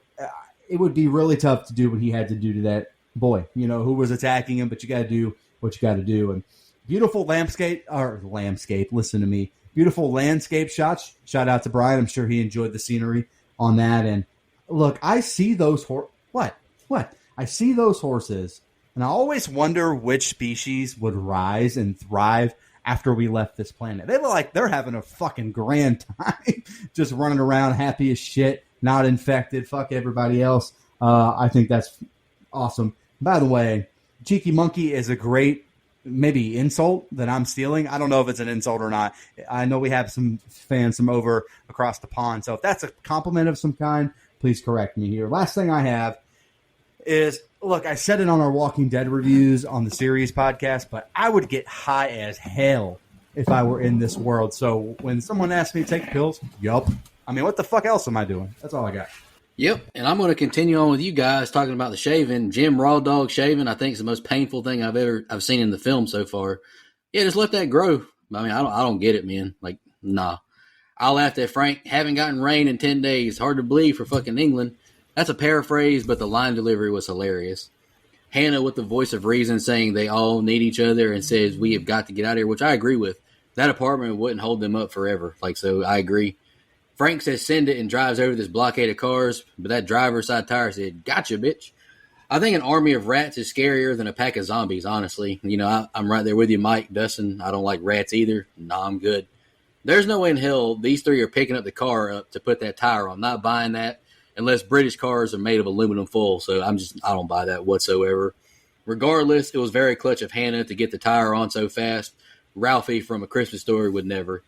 it would be really tough to do what he had to do to that boy, who was attacking him, but you got to do what you got to do. And beautiful landscape, listen to me. Beautiful landscape shots. Shout out to Brian. I'm sure he enjoyed the scenery on that. And look, I see those What? I see those horses, and I always wonder which species would rise and thrive after we left this planet. They look like they're having a fucking grand time, just running around happy as shit, not infected. Fuck everybody else. I think that's awesome. By the way, Cheeky Monkey is a great maybe insult that I'm stealing. I don't know if it's an insult or not. I know we have some fans from over across the pond. So if that's a compliment of some kind, please correct me here. Last thing I have is, look, I said it on our Walking Dead reviews on the series podcast, but I would get high as hell if I were in this world. So when someone asks me to take pills, yup. I mean, what the fuck else am I doing? That's all I got. Yep, and I'm going to continue on with you guys talking about the shaving. Jim Raw Dog shaving, I think, is the most painful thing I've seen in the film so far. Yeah, just let that grow. I mean, I don't get it, man. Like, nah. I laughed at Frank. Haven't gotten rain in 10 days. Hard to believe for fucking England. That's a paraphrase, but the line delivery was hilarious. Hannah with the voice of reason saying they all need each other and says we have got to get out of here, which I agree with. That apartment wouldn't hold them up forever. So I agree. Frank says send it and drives over this blockade of cars, but that driver's side tire said, gotcha, bitch. I think an army of rats is scarier than a pack of zombies, honestly. I'm right there with you, Mike, Dustin. I don't like rats either. Nah, I'm good. There's no way in hell these three are picking up the car up to put that tire on. Not buying that. unless British cars are made of aluminum foil. So I don't buy that whatsoever. Regardless, it was very clutch of Hannah to get the tire on so fast. Ralphie from A Christmas Story would never.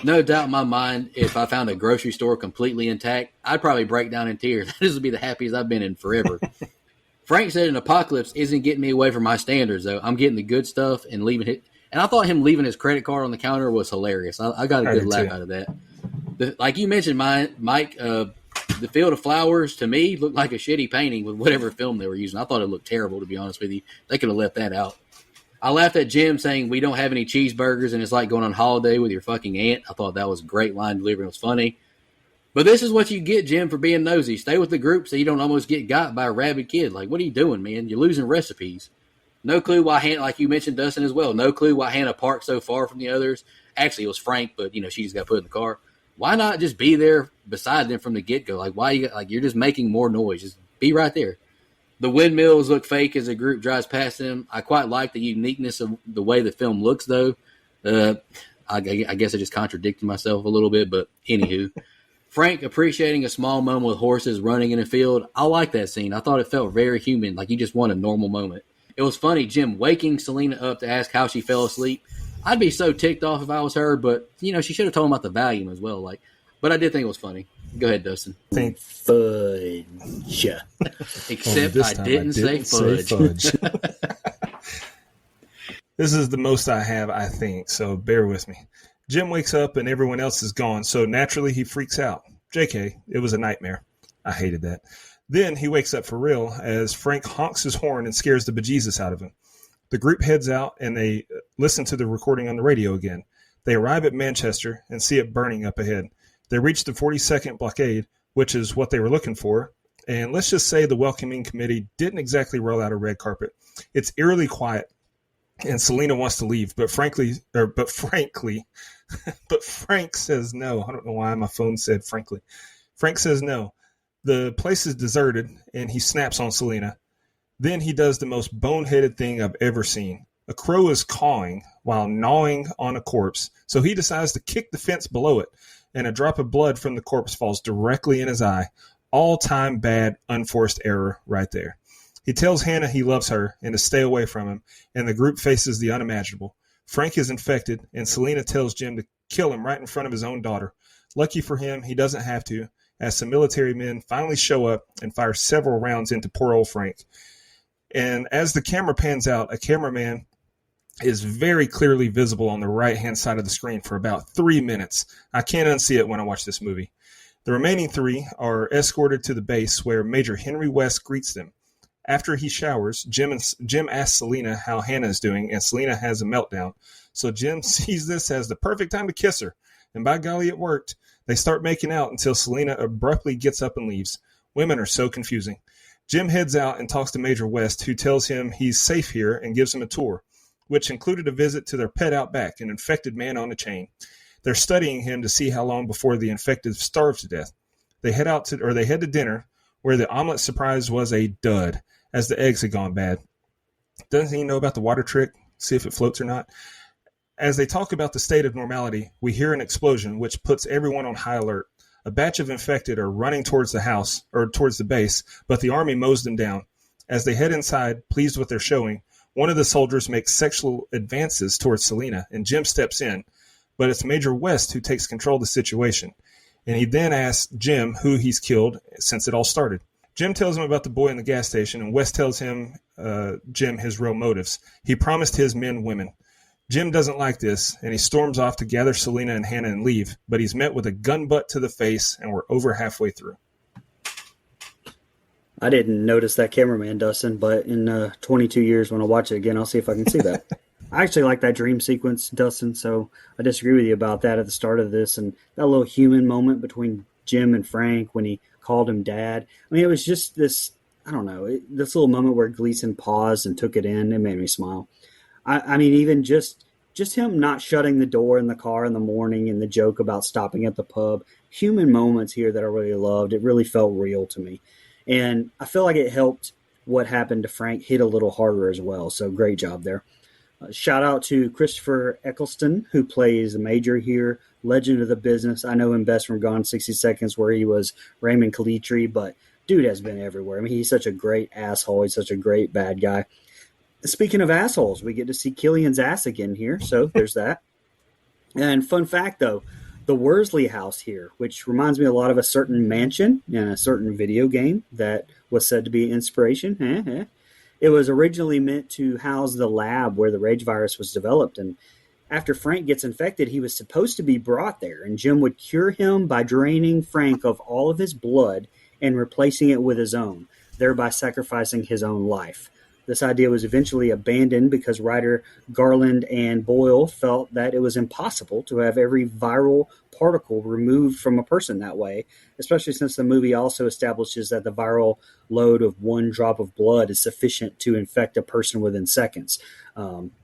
No doubt in my mind, if I found a grocery store completely intact, I'd probably break down in tears. This would be the happiest I've been in forever. Frank said an apocalypse isn't getting me away from my standards, though. I'm getting the good stuff and leaving it. And I thought him leaving his credit card on the counter was hilarious. I got a good laugh out of that. Like you mentioned, Mike, the Field of Flowers, to me, looked like a shitty painting with whatever film they were using. I thought it looked terrible, to be honest with you. They could have left that out. I laughed at Jim saying we don't have any cheeseburgers and it's like going on holiday with your fucking aunt. I thought that was a great line delivery. It was funny. But this is what you get, Jim, for being nosy. Stay with the group so you don't almost get got by a rabid kid. Like, what are you doing, man? You're losing recipes. No clue why Hannah, like you mentioned, Dustin, as well. No clue why Hannah parked so far from the others. Actually, it was Frank, but, she just got put in the car. Why not just be there beside them from the get-go? Like, you're just making more noise. Just be right there. The windmills look fake as the group drives past them. I quite like the uniqueness of the way the film looks, though. I guess I just contradicted myself a little bit, but anywho. Frank appreciating a small moment with horses running in a field. I like that scene. I thought it felt very human, like you just want a normal moment. It was funny, Jim waking Selena up to ask how she fell asleep. I'd be so ticked off if I was her, but, she should have told him about the volume as well. But I did think it was funny. Go ahead, Dustin. Fudge. Except I didn't say fudge. This is the most I have, I think, so bear with me. Jim wakes up and everyone else is gone, so naturally he freaks out. JK, it was a nightmare. I hated that. Then he wakes up for real as Frank honks his horn and scares the bejesus out of him. The group heads out and they listen to the recording on the radio again. They arrive at Manchester and see it burning up ahead. They reach the 42nd blockade, which is what they were looking for. And let's just say the welcoming committee didn't exactly roll out a red carpet. It's eerily quiet, and Selena wants to leave, but Frank says no. I don't know why my phone said frankly. Frank says no. The place is deserted, and he snaps on Selena. Then he does the most boneheaded thing I've ever seen. A crow is cawing while gnawing on a corpse, so he decides to kick the fence below it, and a drop of blood from the corpse falls directly in his eye. All-time bad, unforced error right there. He tells Hannah he loves her and to stay away from him, and the group faces the unimaginable. Frank is infected, and Selena tells Jim to kill him right in front of his own daughter. Lucky for him, he doesn't have to, as some military men finally show up and fire several rounds into poor old Frank. And as the camera pans out, a cameraman is very clearly visible on the right-hand side of the screen for about 3 minutes. I can't unsee it when I watch this movie. The remaining three are escorted to the base where Major Henry West greets them. After he showers, Jim asks Selena how Hannah is doing, and Selena has a meltdown. So Jim sees this as the perfect time to kiss her. And by golly, it worked. They start making out until Selena abruptly gets up and leaves. Women are so confusing. Jim heads out and talks to Major West, who tells him he's safe here and gives him a tour, which included a visit to their pet out back, an infected man on a chain. They're studying him to see how long before the infected starve to death. They head to dinner, where the omelet surprise was a dud, as the eggs had gone bad. Doesn't he know about the water trick? See if it floats or not. As they talk about the state of normality, we hear an explosion, which puts everyone on high alert. A batch of infected are running towards the house, or towards the base, but the army mows them down. As they head inside, pleased with their showing, one of the soldiers makes sexual advances towards Selena, and Jim steps in. But it's Major West who takes control of the situation. And he then asks Jim who he's killed since it all started. Jim tells him about the boy in the gas station, and West tells him, Jim, his real motives. He promised his men women. Jim doesn't like this, and he storms off to gather Selena and Hannah and leave, but he's met with a gun butt to the face, and we're over halfway through. I didn't notice that cameraman, Dustin, but in 22 years when I watch it again, I'll see if I can see that. I actually like that dream sequence, Dustin, so I disagree with you about that at the start of this, and that little human moment between Jim and Frank when he called him dad. I mean, it was just this, I don't know, this little moment where Gleason paused and took it in. It made me smile. I mean, even just him not shutting the door in the car in the morning and the joke about stopping at the pub, human moments here that I really loved. It really felt real to me. And I feel like it helped what happened to Frank hit a little harder as well. So great job there. Shout out to Christopher Eccleston, who plays the Major here, legend of the business. I know him best from Gone 60 Seconds, where he was Raymond Calitri, but dude has been everywhere. I mean, he's such a great asshole. He's such a great bad guy. Speaking of assholes, we get to see Killian's ass again here, so there's that. And fun fact, though, the Worsley house here, which reminds me a lot of a certain mansion and a certain video game that was said to be inspiration. It was originally meant to house the lab where the rage virus was developed. And after Frank gets infected, he was supposed to be brought there. And Jim would cure him by draining Frank of all of his blood and replacing it with his own, thereby sacrificing his own life. This idea was eventually abandoned because writer Garland and Boyle felt that it was impossible to have every viral particle removed from a person that way, especially since the movie also establishes that the viral load of one drop of blood is sufficient to infect a person within seconds.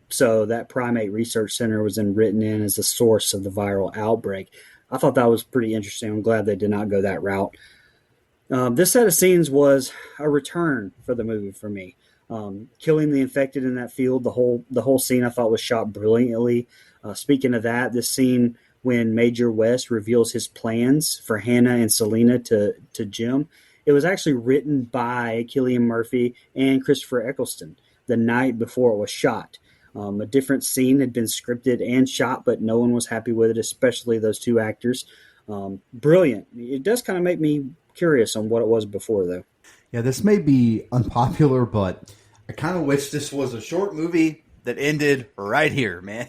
So that Primate Research Center was then written in as the source of the viral outbreak. I thought that was pretty interesting. I'm glad they did not go that route. This set of scenes was a return for the movie for me. Killing the infected in that field, the whole scene I thought was shot brilliantly. Speaking of that, this scene when Major West reveals his plans for Hannah and Selena to Jim, it was actually written by Cillian Murphy and Christopher Eccleston the night before it was shot. A different scene had been scripted and shot, but no one was happy with it, especially those two actors. Brilliant. It does kind of make me curious on what it was before, though. Yeah, this may be unpopular, but I kind of wish this was a short movie that ended right here, man.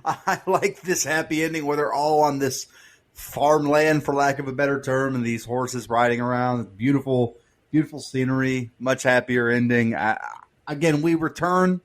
I like this happy ending where they're all on this farmland, for lack of a better term, and these horses riding around. Beautiful, beautiful scenery. Much happier ending. Again, we return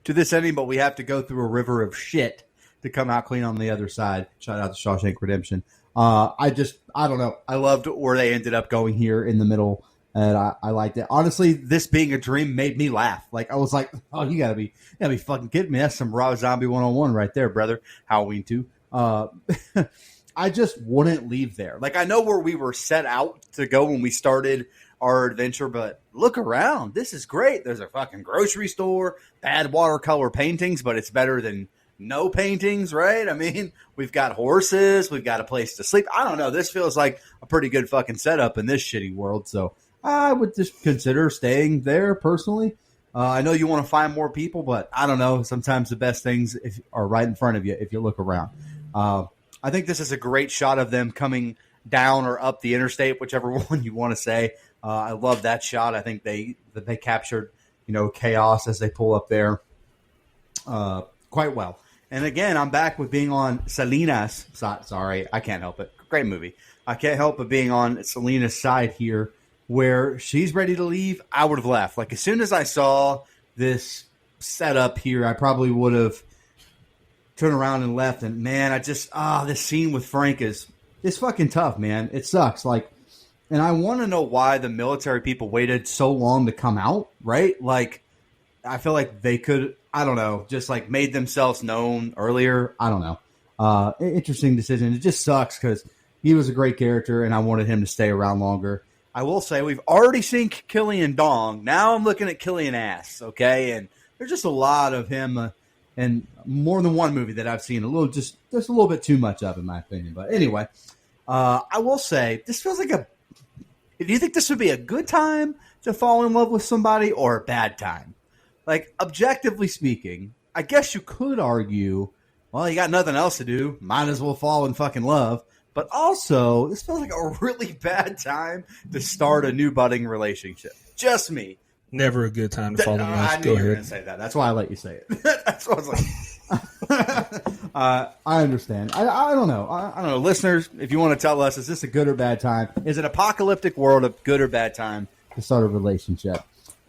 to this ending, but we have to go through a river of shit to come out clean on the other side. Shout out to Shawshank Redemption. I don't know. I loved where they ended up going here in the middle. And I liked it. Honestly, this being a dream made me laugh. Like, I was like, oh, you gotta be fucking kidding me. That's some Rob Zombie 101 right there, brother. Halloween 2. I just wouldn't leave there. Like, I know where we were set out to go when we started our adventure, but look around. This is great. There's a fucking grocery store, bad watercolor paintings, but it's better than no paintings, right? I mean, we've got horses. We've got a place to sleep. I don't know. This feels like a pretty good fucking setup in this shitty world, so I would just consider staying there personally. I know you want to find more people, but I don't know. Sometimes the best things are right in front of you if you look around. I think this is a great shot of them coming down or up the interstate, whichever one you want to say. I love that shot. I think they captured, chaos as they pull up there quite well. And again, I'm back with being on Selena's side. Sorry, I can't help it. Great movie. I can't help but being on Selena's side here, where she's ready to leave. I would have left. Like, as soon as I saw this setup here, I probably would have turned around and left. And man, this scene with Frank is fucking tough, man. It sucks. Like, and I want to know why the military people waited so long to come out, right? Like, I feel like they could, I don't know, just like made themselves known earlier. I don't know. Interesting decision. It just sucks because he was a great character and I wanted him to stay around longer. I will say we've already seen Killian Dong. Now I'm looking at Killian Ass, okay? And there's just a lot of him and more than one movie that I've seen. Just a little bit too much of, in my opinion. But anyway, I will say this feels like do you think this would be a good time to fall in love with somebody or a bad time? Like, objectively speaking, I guess you could argue, well, you got nothing else to do. Might as well fall in fucking love. But also, this feels like a really bad time to start a new budding relationship. Just me. Never a good time to fall in love. I knew you were going to say that. That's why I let you say it. That's what I was like. I understand. I don't know. I don't know. Listeners, if you want to tell us, is this a good or bad time? Is it apocalyptic world a good or bad time to start a relationship?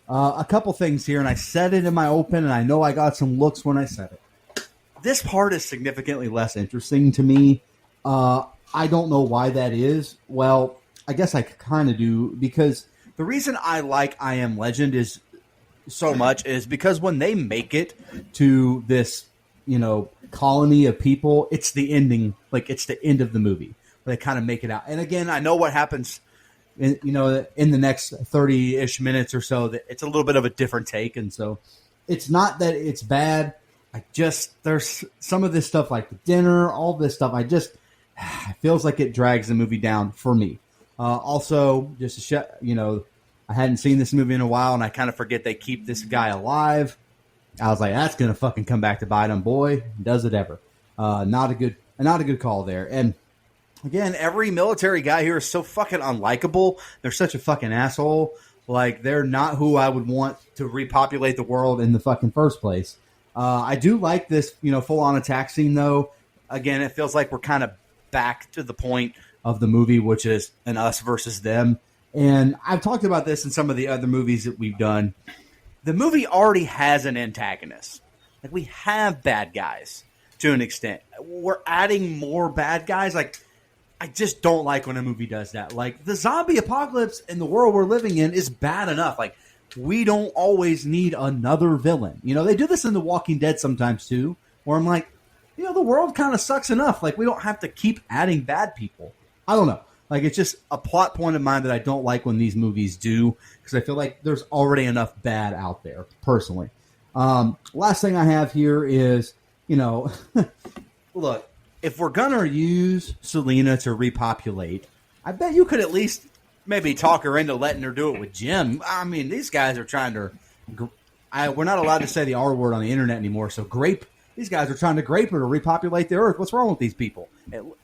A couple things here, and I said it in my open, and I know I got some looks when I said it. This part is significantly less interesting to me. I don't know why that is. Well, I guess I kind of do, because the reason I like I Am Legend is so much is because when they make it to this, colony of people, it's the ending, like it's the end of the movie. They kind of make it out. And again, I know what happens in the next 30-ish minutes or so, that it's a little bit of a different take. And so it's not that it's bad. There's some of this stuff like the dinner, all this stuff. It feels like it drags the movie down for me. Also, just to I hadn't seen this movie in a while, and I kind of forget they keep this guy alive. I was like, that's gonna fucking come back to bite him, boy. Does it ever? Not a good call there. And again, every military guy here is so fucking unlikable. They're such a fucking asshole. Like, they're not who I would want to repopulate the world in the fucking first place. I do like this, full-on attack scene, though. Again, it feels like we're kind of back to the point of the movie, which is an us versus them. And I've talked about this in some of the other movies that we've done. The movie already has an antagonist. Like, we have bad guys to an extent. We're adding more bad guys. Like, I just don't like when a movie does that. Like, the zombie apocalypse in the world we're living in is bad enough. Like, we don't always need another villain. They do this in The Walking Dead sometimes too, where I'm like, the world kind of sucks enough. Like, we don't have to keep adding bad people. I don't know. Like, it's just a plot point of mine that I don't like when these movies do, because I feel like there's already enough bad out there, personally. Last thing I have here is, look, if we're going to use Selena to repopulate, I bet you could at least maybe talk her into letting her do it with Jim. I mean, these guys are trying to we're not allowed to say the R word on the internet anymore, so these guys are trying to grape her to repopulate the earth. What's wrong with these people?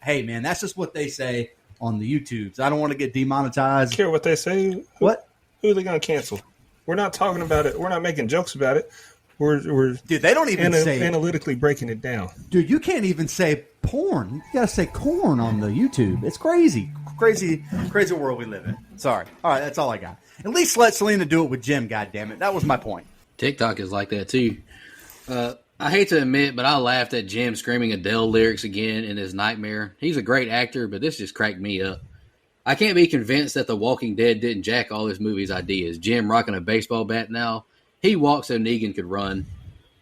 Hey, man, that's just what they say on the YouTubes. I don't want to get demonetized. Care what they say? What? Who are they going to cancel? We're not talking about it. We're not making jokes about it. We're dude, they don't even say analytically breaking it down. Dude, you can't even say porn. You got to say corn on the YouTube. It's crazy. Crazy world we live in. Sorry. All right, that's all I got. At least let Selena do it with Jim, goddammit. That was my point. TikTok is like that too. I hate to admit, but I laughed at Jim screaming Adele lyrics again in his nightmare. He's a great actor, but this just cracked me up. I can't be convinced that The Walking Dead didn't jack all this movie's ideas. Jim rocking a baseball bat now. He walked so Negan could run.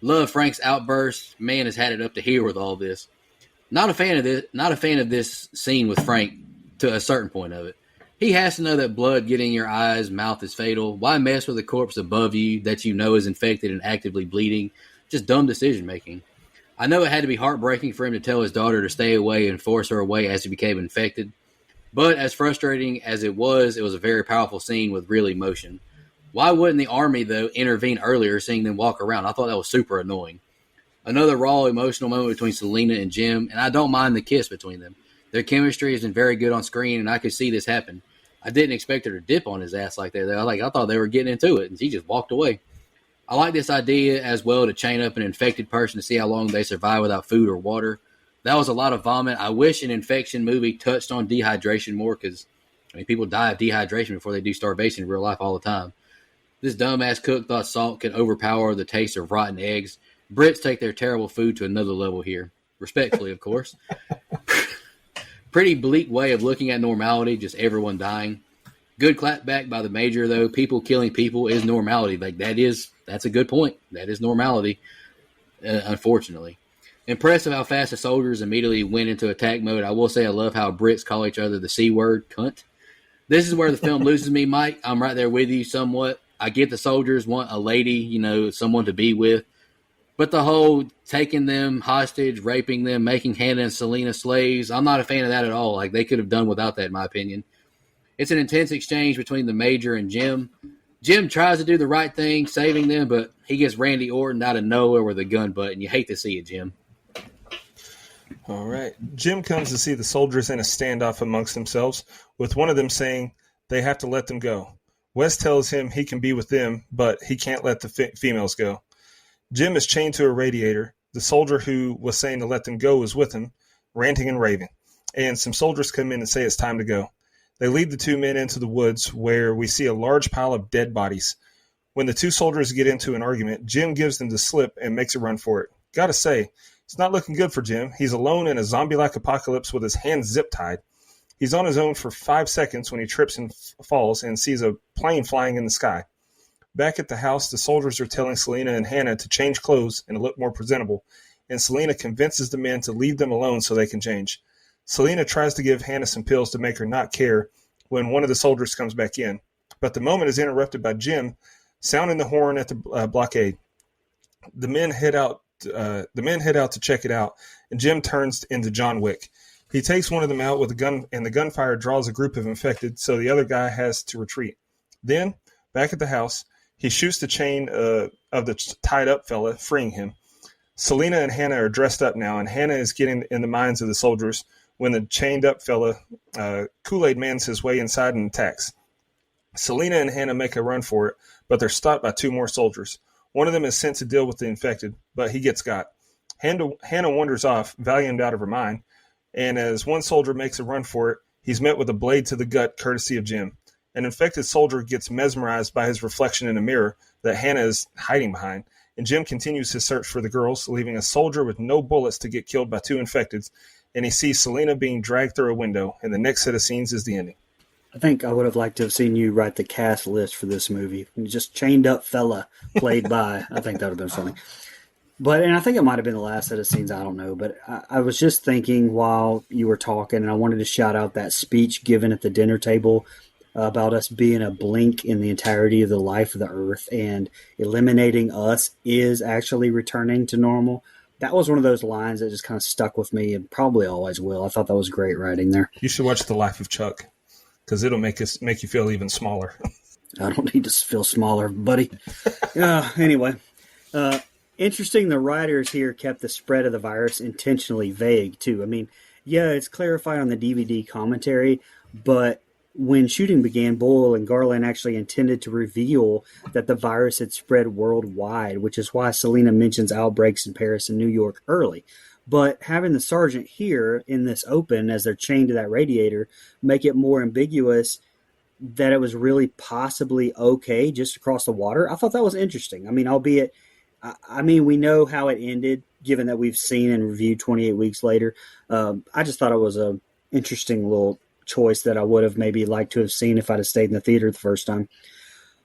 Love Frank's outburst. Man has had it up to here with all this. Not a fan of this scene with Frank to a certain point of it. He has to know that blood getting in your eyes, mouth is fatal. Why mess with a corpse above you that you know is infected and actively bleeding? Just dumb decision making. I know it had to be heartbreaking for him to tell his daughter to stay away and force her away as he became infected. But as frustrating as it was a very powerful scene with real emotion. Why wouldn't the army, though, intervene earlier, seeing them walk around? I thought that was super annoying. Another raw, emotional moment between Selena and Jim, and I don't mind the kiss between them. Their chemistry has been very good on screen, and I could see this happen. I didn't expect her to dip on his ass like that. I thought they were getting into it, and he just walked away. I like this idea as well to chain up an infected person to see how long they survive without food or water. That was a lot of vomit. I wish an infection movie touched on dehydration more because, people die of dehydration before they do starvation in real life all the time. This dumbass cook thought salt could overpower the taste of rotten eggs. Brits take their terrible food to another level here. Respectfully, of course. Pretty bleak way of looking at normality, just everyone dying. Good clapback by the Major, though. People killing people is normality. That's a good point. That is normality, unfortunately. Impressive how fast the soldiers immediately went into attack mode. I will say I love how Brits call each other the C word, cunt. This is where the film loses me, Mike. I'm right there with you somewhat. I get the soldiers want a lady, someone to be with. But the whole taking them hostage, raping them, making Hannah and Selena slaves, I'm not a fan of that at all. Like, they could have done without that, in my opinion. It's an intense exchange between the Major and Jim. Jim tries to do the right thing, saving them, but he gets Randy Orton out of nowhere with a gun butt, and you hate to see it, Jim. All right. Jim comes to see the soldiers in a standoff amongst themselves, with one of them saying they have to let them go. Wes tells him he can be with them, but he can't let the females go. Jim is chained to a radiator. The soldier who was saying to let them go is with him, ranting and raving. And some soldiers come in and say it's time to go. They lead the two men into the woods where we see a large pile of dead bodies. When the two soldiers get into an argument, Jim gives them the slip and makes a run for it. Gotta say, it's not looking good for Jim. He's alone in a zombie-like apocalypse with his hands zip-tied. He's on his own for 5 seconds when he trips and falls and sees a plane flying in the sky. Back at the house, the soldiers are telling Selena and Hannah to change clothes and look more presentable, and Selena convinces the men to leave them alone so they can change. Selena tries to give Hannah some pills to make her not care when one of the soldiers comes back in, but the moment is interrupted by Jim sounding the horn at the blockade. The men head out. The men head out to check it out, and Jim turns into John Wick. He takes one of them out with a gun, and the gunfire draws a group of infected, so the other guy has to retreat. Then, back at the house, he shoots the chain of the tied-up fella, freeing him. Selena and Hannah are dressed up now, and Hannah is getting in the minds of the soldiers when the chained-up fella, Kool-Aid mans his way inside and attacks. Selena and Hannah make a run for it, but they're stopped by two more soldiers. One of them is sent to deal with the infected, but he gets got. Hannah wanders off, valiant out of her mind, and as one soldier makes a run for it, he's met with a blade to the gut courtesy of Jim. An infected soldier gets mesmerized by his reflection in a mirror that Hannah is hiding behind, and Jim continues his search for the girls, leaving a soldier with no bullets to get killed by two infecteds, and he sees Selena being dragged through a window, and the next set of scenes is the ending. I think I would have liked to have seen you write the cast list for this movie. Just chained up fella played by. I think that would have been funny. And I think it might have been the last set of scenes. I don't know. But I was just thinking while you were talking, and I wanted to shout out that speech given at the dinner table about us being a blink in the entirety of the life of the earth, and eliminating us is actually returning to normal. That was one of those lines that just kind of stuck with me, and probably always will. I thought that was great writing there. You should watch The Life of Chuck, because it'll make you feel even smaller. I don't need to feel smaller, buddy. Anyway, interesting. The writers here kept the spread of the virus intentionally vague too. I mean, yeah, it's clarified on the DVD commentary, but when shooting began, Boyle and Garland actually intended to reveal that the virus had spread worldwide, which is why Selena mentions outbreaks in Paris and New York early. But having the sergeant here in this open as they're chained to that radiator make it more ambiguous that it was really possibly okay just across the water. I thought that was interesting. I mean, albeit, we know how it ended, given that we've seen and reviewed 28 weeks later. I just thought it was a interesting little choice that I would have maybe liked to have seen if I'd have stayed in the theater the first time.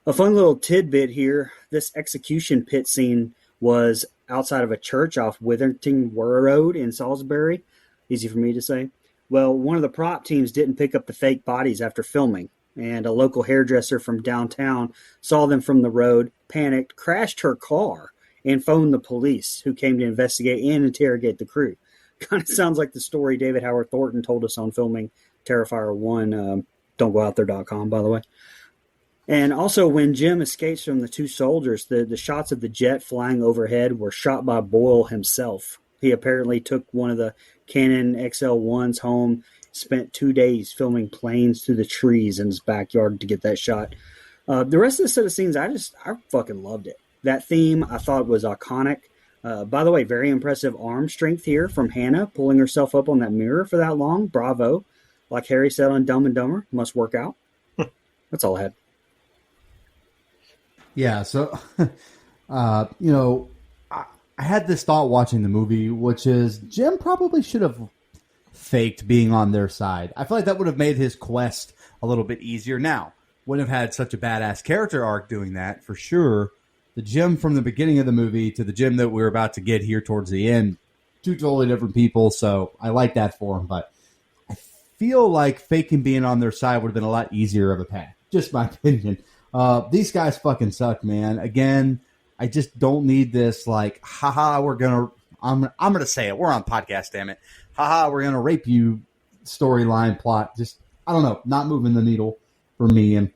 A fun little tidbit here, this execution pit scene was outside of a church off Witherington Road in Salisbury. Easy for me to say. Well, one of the prop teams didn't pick up the fake bodies after filming, and a local hairdresser from downtown saw them from the road, panicked, crashed her car, and phoned the police, who came to investigate and interrogate the crew. Kind of sounds like the story David Howard Thornton told us on filming Terrifier 1, don'tgooutthere.com, by the way. And also, when Jim escapes from the two soldiers, the shots of the jet flying overhead were shot by Boyle himself. He apparently took one of the Canon XL1s home, spent 2 days filming planes through the trees in his backyard to get that shot. The rest of the set of scenes, I fucking loved it. That theme I thought was iconic. By the way, very impressive arm strength here from Hannah, pulling herself up on that mirror for that long. Bravo. Like Harry said on Dumb and Dumber, must work out. That's all I had. Yeah, so, I had this thought watching the movie, which is Jim probably should have faked being on their side. I feel like that would have made his quest a little bit easier. Now, wouldn't have had such a badass character arc doing that, for sure. The Jim from the beginning of the movie to the Jim that we're about to get here towards the end, two totally different people, so I like that for him, but I feel like faking being on their side would have been a lot easier of a path. Just my opinion. These guys fucking suck, man. Again, I just don't need this like, haha, I'm gonna say it. We're on podcast, damn it. Haha, we're gonna rape you storyline plot. Just, I don't know, not moving the needle for me. And,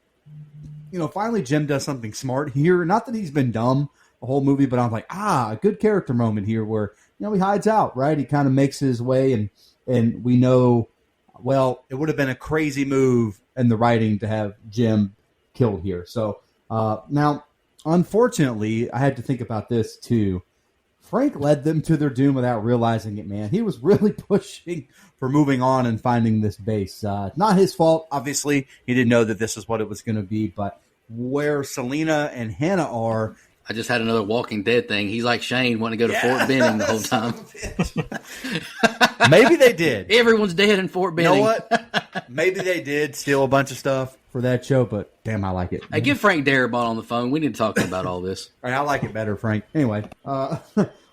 finally Jim does something smart here. Not that he's been dumb the whole movie, but I'm like, a good character moment here where, he hides out, right? He kind of makes his way and we know, well, it would have been a crazy move in the writing to have Jim killed here. So now, unfortunately, I had to think about this too. Frank led them to their doom without realizing it, man. He was really pushing for moving on and finding this base. Not his fault, obviously. He didn't know that this is what it was going to be, but where Selena and Hannah are... I just had another Walking Dead thing. He's like Shane, wanting to go to Fort Benning the whole time. Maybe they did. Everyone's dead in Fort Benning. You know what? Maybe they did steal a bunch of stuff for that show, but damn, I like it. Hey, get Frank Darabont on the phone. We need to talk about all this. All right, I like it better, Frank. Anyway,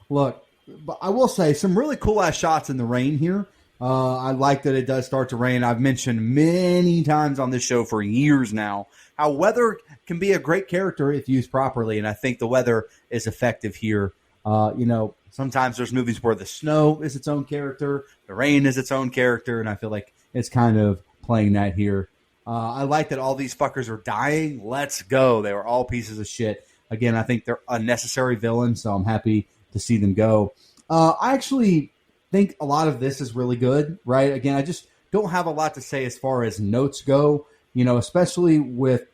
look, but I will say some really cool-ass shots in the rain here. I like that it does start to rain. I've mentioned many times on this show for years now how weather can be a great character if used properly, and I think the weather is effective here Sometimes there's movies where the snow is its own character, the rain is its own character, and I feel like it's kind of playing that here. I like that all these fuckers are dying. Let's go. They were all pieces of shit. Again, I think they're unnecessary villains, so I'm happy to see them go. I actually think a lot of this is really good, right? Again, I just don't have a lot to say as far as notes go, especially with,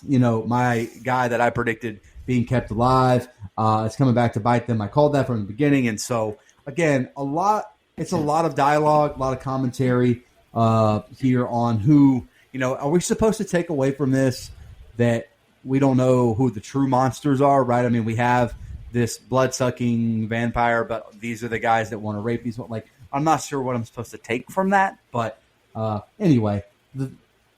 my guy that I predicted being kept alive. It's coming back to bite them. I called that from the beginning. And so, again, it's a lot of dialogue, a lot of commentary here on who, are we supposed to take away from this that we don't know who the true monsters are, right? I mean, we have this blood-sucking vampire, but these are the guys that want to rape these. Like, I'm not sure what I'm supposed to take from that, but anyway,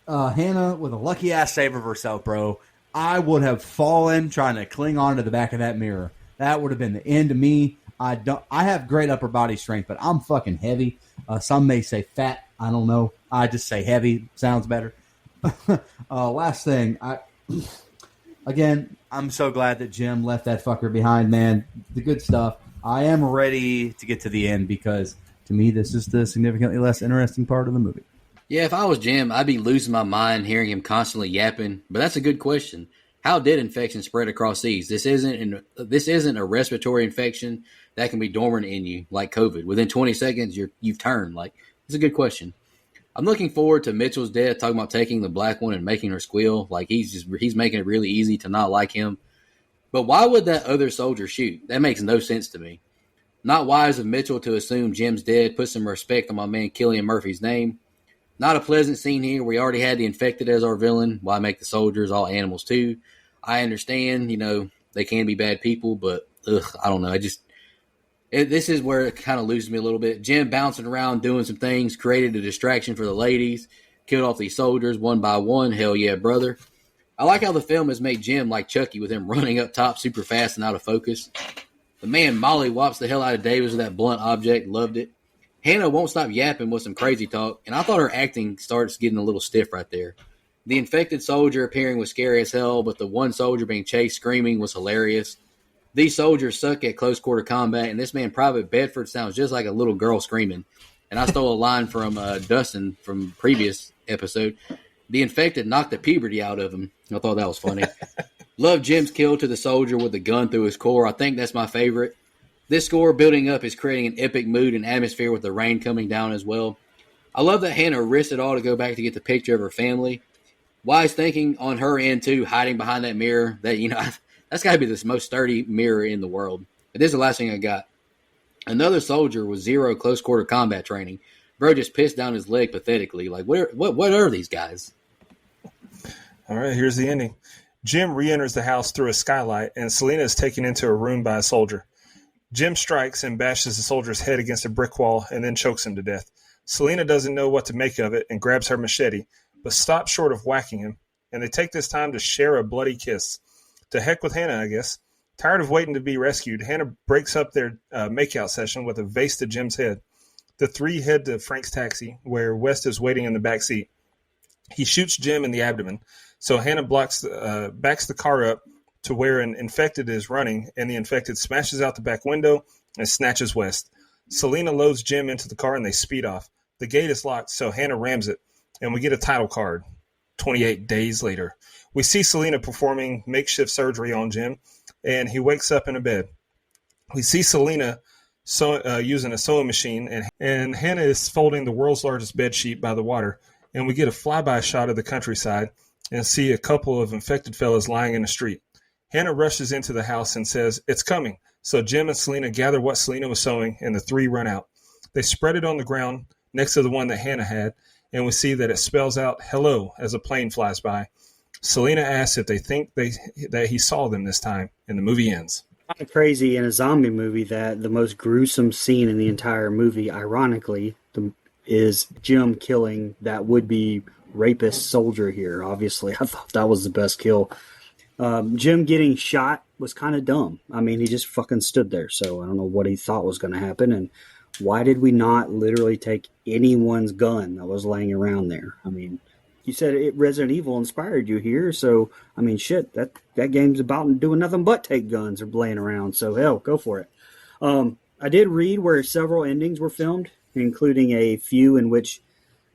Hannah with a lucky-ass save of herself, bro. I would have fallen trying to cling on to the back of that mirror. That would have been the end of me. I have great upper body strength, but I'm fucking heavy. Some may say fat. I don't know. I just say heavy. Sounds better. Last thing. Again, I'm so glad that Jim left that fucker behind, man. The good stuff. I am ready to get to the end because, to me, this is the significantly less interesting part of the movie. Yeah, if I was Jim, I'd be losing my mind hearing him constantly yapping. But that's a good question. How did infection spread across seas? This isn't a respiratory infection that can be dormant in you like COVID. Within 20 seconds, you've turned. Like, it's a good question. I'm looking forward to Mitchell's death, talking about taking the black one and making her squeal. Like, he's making it really easy to not like him. But why would that other soldier shoot? That makes no sense to me. Not wise of Mitchell to assume Jim's dead, put some respect on my man Cillian Murphy's name. Not a pleasant scene here. We already had the infected as our villain. Why make the soldiers all animals too? I understand, they can be bad people, but I don't know. This is where it kind of loses me a little bit. Jim bouncing around doing some things, created a distraction for the ladies, killed off these soldiers one by one. Hell yeah, brother. I like how the film has made Jim like Chucky with him running up top super fast and out of focus. The man Molly whops the hell out of Davis with that blunt object. Loved it. Hannah won't stop yapping with some crazy talk, and I thought her acting starts getting a little stiff right there. The infected soldier appearing was scary as hell, but the one soldier being chased screaming was hilarious. These soldiers suck at close quarter combat, and this man Private Bedford sounds just like a little girl screaming. And I stole a line from Dustin from previous episode. The infected knocked the puberty out of him. I thought that was funny. Love Jim's kill to the soldier with the gun through his core. I think that's my favorite. This score building up is creating an epic mood and atmosphere with the rain coming down as well. I love that Hannah risked it all to go back to get the picture of her family. Wise thinking on her end too, hiding behind that mirror. That's got to be the most sturdy mirror in the world. But this is the last thing I got. Another soldier with zero close quarter combat training. Bro just pissed down his leg pathetically. Like, what are these guys? All right, here's the ending. Jim re-enters the house through a skylight, and Selena is taken into a room by a soldier. Jim strikes and bashes the soldier's head against a brick wall and then chokes him to death. Selena doesn't know what to make of it and grabs her machete, but stops short of whacking him, and they take this time to share a bloody kiss. To heck with Hannah, I guess. Tired of waiting to be rescued, Hannah breaks up their makeout session with a vase to Jim's head. The three head to Frank's taxi, where West is waiting in the back seat. He shoots Jim in the abdomen, so Hannah backs the car up to where an infected is running, and the infected smashes out the back window and snatches West. Selena loads Jim into the car, and they speed off. The gate is locked, so Hannah rams it, and we get a title card. 28 days later. We see Selena performing makeshift surgery on Jim, and he wakes up in a bed. We see Selena using a sewing machine, and Hannah is folding the world's largest bed sheet by the water, and we get a flyby shot of the countryside and see a couple of infected fellas lying in the street. Hannah rushes into the house and says, "It's coming." So Jim and Selena gather what Selena was sewing, and the three run out. They spread it on the ground next to the one that Hannah had, and we see that it spells out "hello" as a plane flies by. Selena asks if they think that he saw them this time, and the movie ends. Kind of crazy in a zombie movie that the most gruesome scene in the entire movie, ironically, is Jim killing that would-be rapist soldier here. Obviously, I thought that was the best kill. Jim getting shot was kind of dumb. I mean, he just fucking stood there, so I don't know what he thought was going to happen, and why did we not literally take anyone's gun that was laying around there? I mean, you said Resident Evil inspired you here, so I mean, shit, that game's about doing nothing but take guns or laying around. So hell, go for it. I did read where several endings were filmed, including a few in which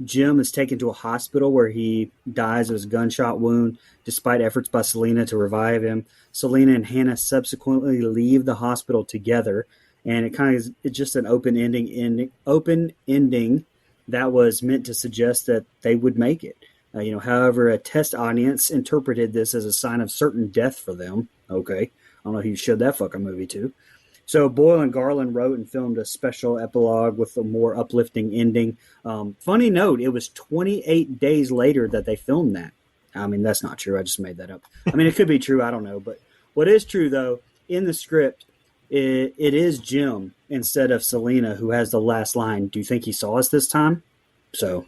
Jim is taken to a hospital where he dies of his gunshot wound, despite efforts by Selena to revive him. Selena and Hannah subsequently leave the hospital together, and it's just an open ending that was meant to suggest that they would make it. However, a test audience interpreted this as a sign of certain death for them. Okay, I don't know who you showed that fucking movie to. So Boyle and Garland wrote and filmed a special epilogue with a more uplifting ending. Funny note, it was 28 days later that they filmed that. I mean, that's not true. I just made that up. I mean, it could be true. I don't know. But what is true, though, in the script, it is Jim instead of Selena who has the last line. Do you think he saw us this time? So,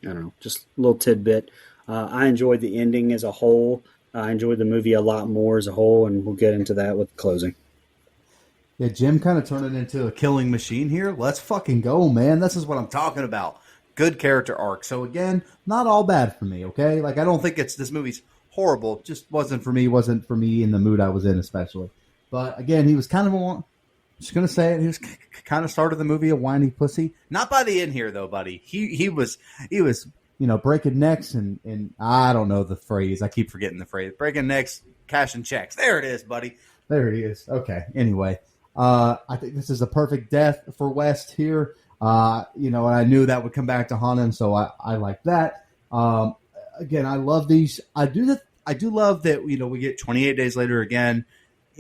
I don't know. Just a little tidbit. I enjoyed the ending as a whole. I enjoyed the movie a lot more as a whole, and we'll get into that with the closing. Yeah, Jim kind of turned it into a killing machine here. Let's fucking go, man. This is what I'm talking about. Good character arc. So again, not all bad for me, okay? Like, I don't think this movie's horrible. It just wasn't for me in the mood I was in, especially. But again, he was kind of just going to say it, he was kind of started the movie a whiny pussy. Not by the end here, though, buddy. He was breaking necks and I don't know the phrase. I keep forgetting the phrase. Breaking necks, cashing checks. There it is, buddy. There he is. Okay, anyway. I think this is a perfect death for West here. And I knew that would come back to haunt him, so I like that. Again, I love these. I do love that, we get 28 days later again,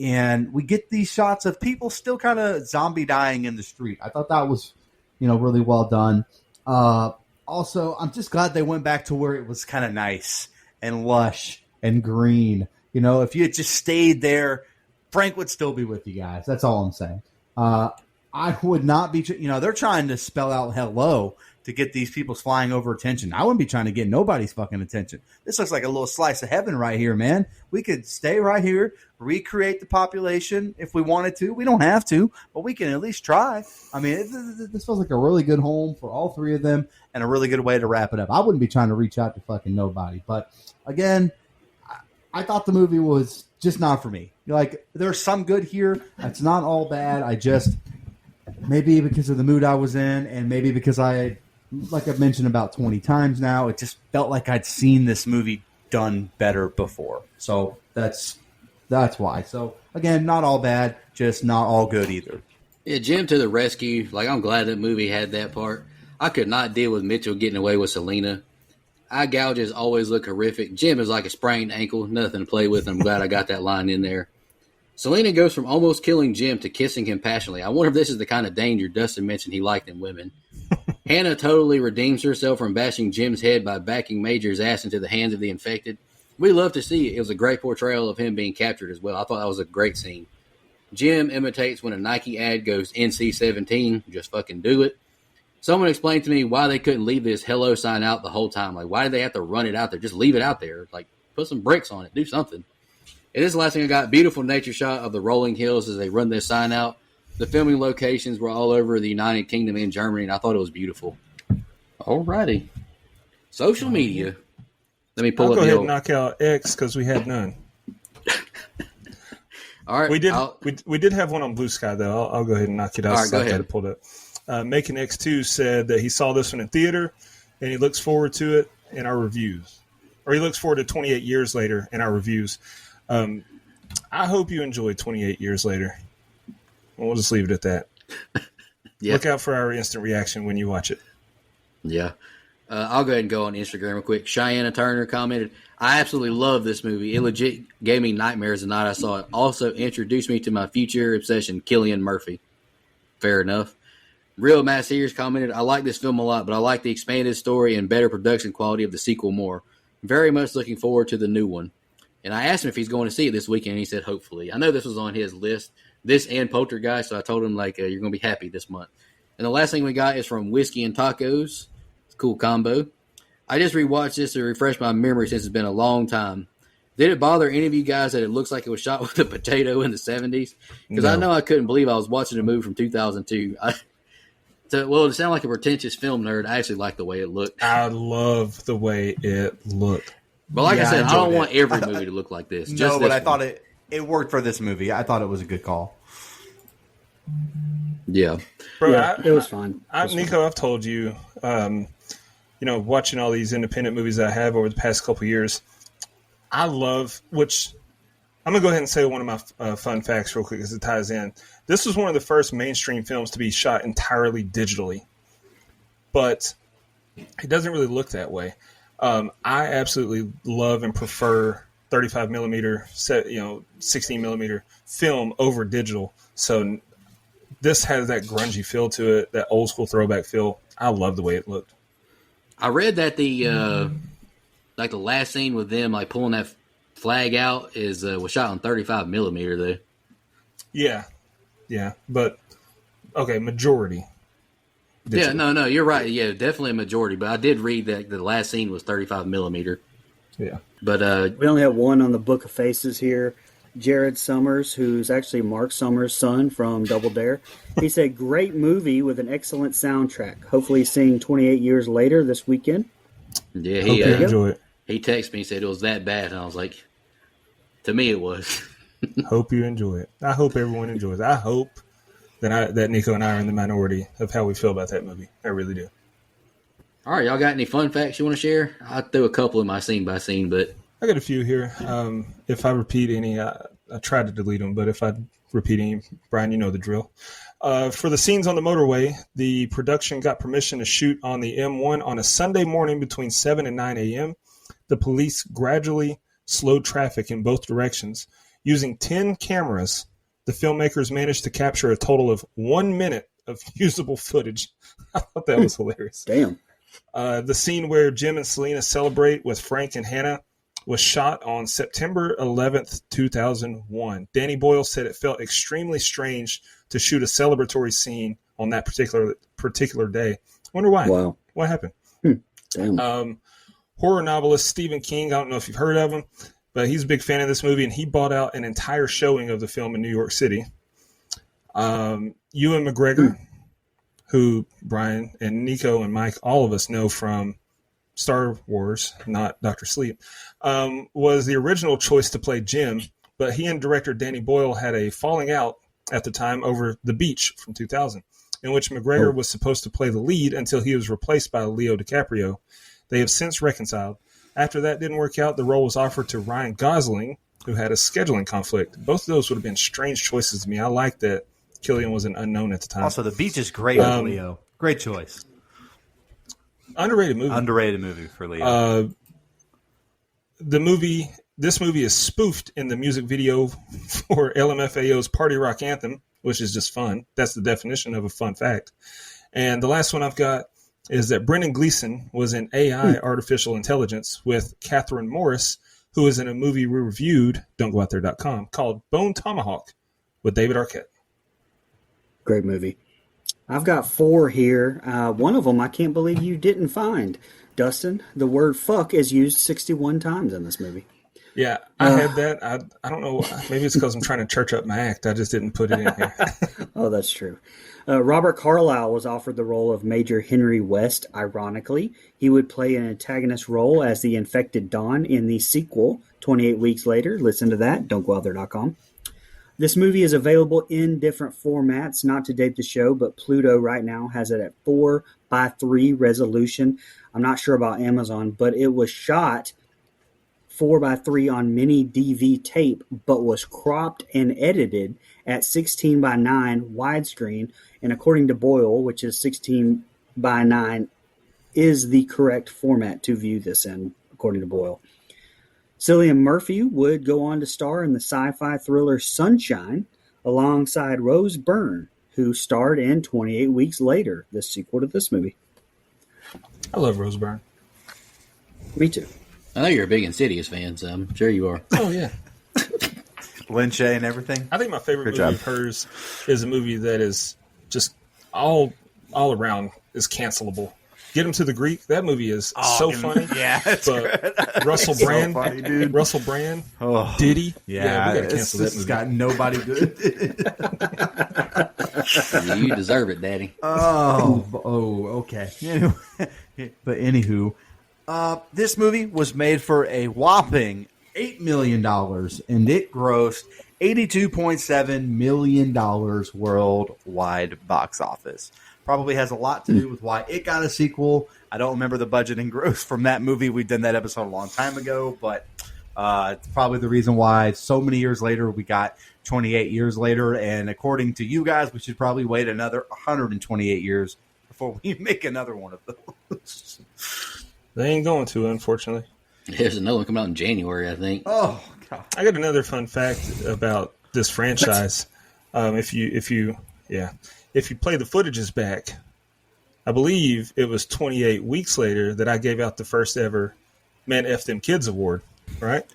and we get these shots of people still kind of zombie dying in the street. I thought that was, really well done. Also, I'm just glad they went back to where it was kind of nice and lush and green. If you had just stayed there, Frank would still be with you guys. That's all I'm saying. I would not be, they're trying to spell out hello to get these people's flying over attention. I wouldn't be trying to get nobody's fucking attention. This looks like a little slice of heaven right here, man. We could stay right here, recreate the population if we wanted to. We don't have to, but we can at least try. I mean, this feels like a really good home for all three of them and a really good way to wrap it up. I wouldn't be trying to reach out to fucking nobody. But again, I thought the movie was just not for me. Like, there's some good here. It's not all bad. I just, maybe because of the mood I was in, and maybe because like I've mentioned about 20 times now, it just felt like I'd seen this movie done better before. So that's why. So again, not all bad, just not all good either. Yeah, Jim to the rescue. Like, I'm glad that movie had that part. I could not deal with Mitchell getting away with Selena. Eye gouges always look horrific. Jim is like a sprained ankle, nothing to play with. I'm glad I got that line in there. Selena goes from almost killing Jim to kissing him passionately. I wonder if this is the kind of danger Dustin mentioned he liked in women. Hannah totally redeems herself from bashing Jim's head by backing Major's ass into the hands of the infected. We love to see it. It was a great portrayal of him being captured as well. I thought that was a great scene. Jim imitates when a Nike ad goes NC-17. Just fucking do it. Someone explained to me why they couldn't leave this hello sign out the whole time. Like, why did they have to run it out there? Just leave it out there. Like, put some bricks on it. Do something. And this is the last thing I got. Beautiful nature shot of the rolling hills as they run this sign out. The filming locations were all over the United Kingdom and Germany, and I thought it was beautiful. Alrighty. Social media. Let me pull I'll up go the ahead old... and knock out X because we had none. All right. We did have one on Blue Sky, though. I'll go ahead and knock it out. All right, go ahead. I pulled it. Making X2 said that he saw this one in theater, and he looks forward to it in our reviews. Or he looks forward to 28 years later in our reviews. I hope you enjoyed 28 years later. We'll just leave it at that. Yeah. Look out for our instant reaction when you watch it. Yeah. I'll go ahead and go on Instagram real quick. Cheyenne Turner commented, I absolutely love this movie. It legit gave me nightmares the night I saw it. Also introduced me to my future obsession, Cillian Murphy. Fair enough. Real Matt Sears commented, I like this film a lot, but I like the expanded story and better production quality of the sequel more. Very much looking forward to the new one. And I asked him if he's going to see it this weekend, and he said hopefully. I know this was on his list, this and Poltergeist, so I told him, you're going to be happy this month. And the last thing we got is from Whiskey and Tacos. It's a cool combo. I just rewatched this to refresh my memory since it's been a long time. Did it bother any of you guys that it looks like it was shot with a potato in the 70s? Because I know I couldn't believe I was watching a movie from 2002. To sound like a pretentious film nerd, I actually like the way it looked. I love the way it looked. But like I Yeah, said, I I don't enjoyed want it. every movie to look like this. No, Just but this I thought one. it worked for this movie. I thought it was a good call. Yeah. Bro, Yeah, it was fun. Nico, I've told you, watching all these independent movies that I have over the past couple years, I love, which I'm going to go ahead and say one of my fun facts real quick because it ties in. This was one of the first mainstream films to be shot entirely digitally, but it doesn't really look that way. I absolutely love and prefer 35 millimeter, 16 millimeter film over digital. So this has that grungy feel to it, that old school throwback feel. I love the way it looked. I read that the last scene with them like pulling that flag out was shot on 35 millimeter though. Yeah, but okay, majority. Yeah, no, you're right. Yeah, definitely a majority. But I did read that the last scene was 35 millimeter. Yeah, But We only have one on the Book of Faces here. Jared Summers, who's actually Mark Summers' son from Double Dare. He said, great movie with an excellent soundtrack. Hopefully seeing 28 years later this weekend. yeah, hope you enjoy it. he texted me and said it was that bad, and I was like, to me it was. Hope you enjoy it. I hope everyone enjoys it. I hope that Nico and I are in the minority of how we feel about that movie. I really do. All right, y'all got any fun facts you want to share? I threw a couple in my scene by scene, but I got a few here. If I repeat any, I try to delete them, but if I repeat any, Brian, you know the drill. For the scenes on the motorway, the production got permission to shoot on the M1 on a Sunday morning between 7 and 9 a.m. The police gradually slowed traffic in both directions. Using 10 cameras, the filmmakers managed to capture a total of 1 minute of usable footage. I thought that was hilarious. Damn. The scene where Jim and Selena celebrate with Frank and Hannah was shot on September 11th, 2001. Danny Boyle said it felt extremely strange to shoot a celebratory scene on that particular day. Wonder why. Wow. What happened? Damn. Horror novelist Stephen King, I don't know if you've heard of him, but he's a big fan of this movie, and he bought out an entire showing of the film in New York City. Ewan McGregor, who Brian and Nico and Mike, all of us know from Star Wars, not Dr. Sleep, was the original choice to play Jim, but he and director Danny Boyle had a falling out at the time over The Beach from 2000, in which McGregor was supposed to play the lead until he was replaced by Leo DiCaprio. They have since reconciled. After that didn't work out, the role was offered to Ryan Gosling, who had a scheduling conflict. Both of those would have been strange choices to me. I like that Killian was an unknown at the time. Also, The Beach is great with Leo. Great choice. Underrated movie. Underrated movie for Leo. This movie is spoofed in the music video for LMFAO's Party Rock Anthem, which is just fun. That's the definition of a fun fact. And the last one I've got is that Brendan Gleeson was in AI, artificial intelligence, with Catherine Morris, who is in a movie we reviewed, don'tgooutthere.com, called Bone Tomahawk with David Arquette. Great movie. I've got 4 here. One of them I can't believe you didn't find. Dustin, the word fuck is used 61 times in this movie. Yeah, I had that. I don't know. Maybe it's because I'm trying to church up my act. I just didn't put it in here. Oh, that's true. Robert Carlyle was offered the role of Major Henry West. Ironically, he would play an antagonist role as the infected Don in the sequel 28 weeks later. Listen to that. Don'tGoOutThere.com. This movie is available in different formats, not to date the show, but Pluto right now has it at 4:3 resolution. I'm not sure about Amazon, but it was shot 4:3 on mini DV tape, but was cropped and edited at 16:9 widescreen. And according to Boyle, which is 16:9, is the correct format to view this in, according to Boyle. Cillian Murphy would go on to star in the sci-fi thriller Sunshine alongside Rose Byrne, who starred in 28 Weeks Later, the sequel to this movie. I love Rose Byrne. Me too. I know you're a big Insidious fan, so I'm sure you are. Oh, yeah. Lynch and everything. I think my favorite Good movie job. of hers is a movie that is just all around is cancelable. Get Him to the Greek. That movie is so funny. Yeah, it's But Russell so Brand, funny, dude. Russell Brand, Oh, Diddy. yeah, we gotta it's cancel that just movie. got nobody good. You deserve it, Daddy. Okay. Anyway, but anywho, this movie was made for a whopping $8 million, and it grossed $82.7 million worldwide box office. Probably has a lot to do with why it got a sequel. I don't remember the budget and gross from that movie. We've done that episode a long time ago, but it's probably the reason why so many years later we got 28 years later. And according to you guys, we should probably wait another 128 years before we make another one of those. They ain't going to, unfortunately. There's another one coming out in January, I think. Oh, God. I got another fun fact about this franchise. If you play the footages back, I believe it was 28 weeks later that I gave out the first ever Man F Them Kids award. Right?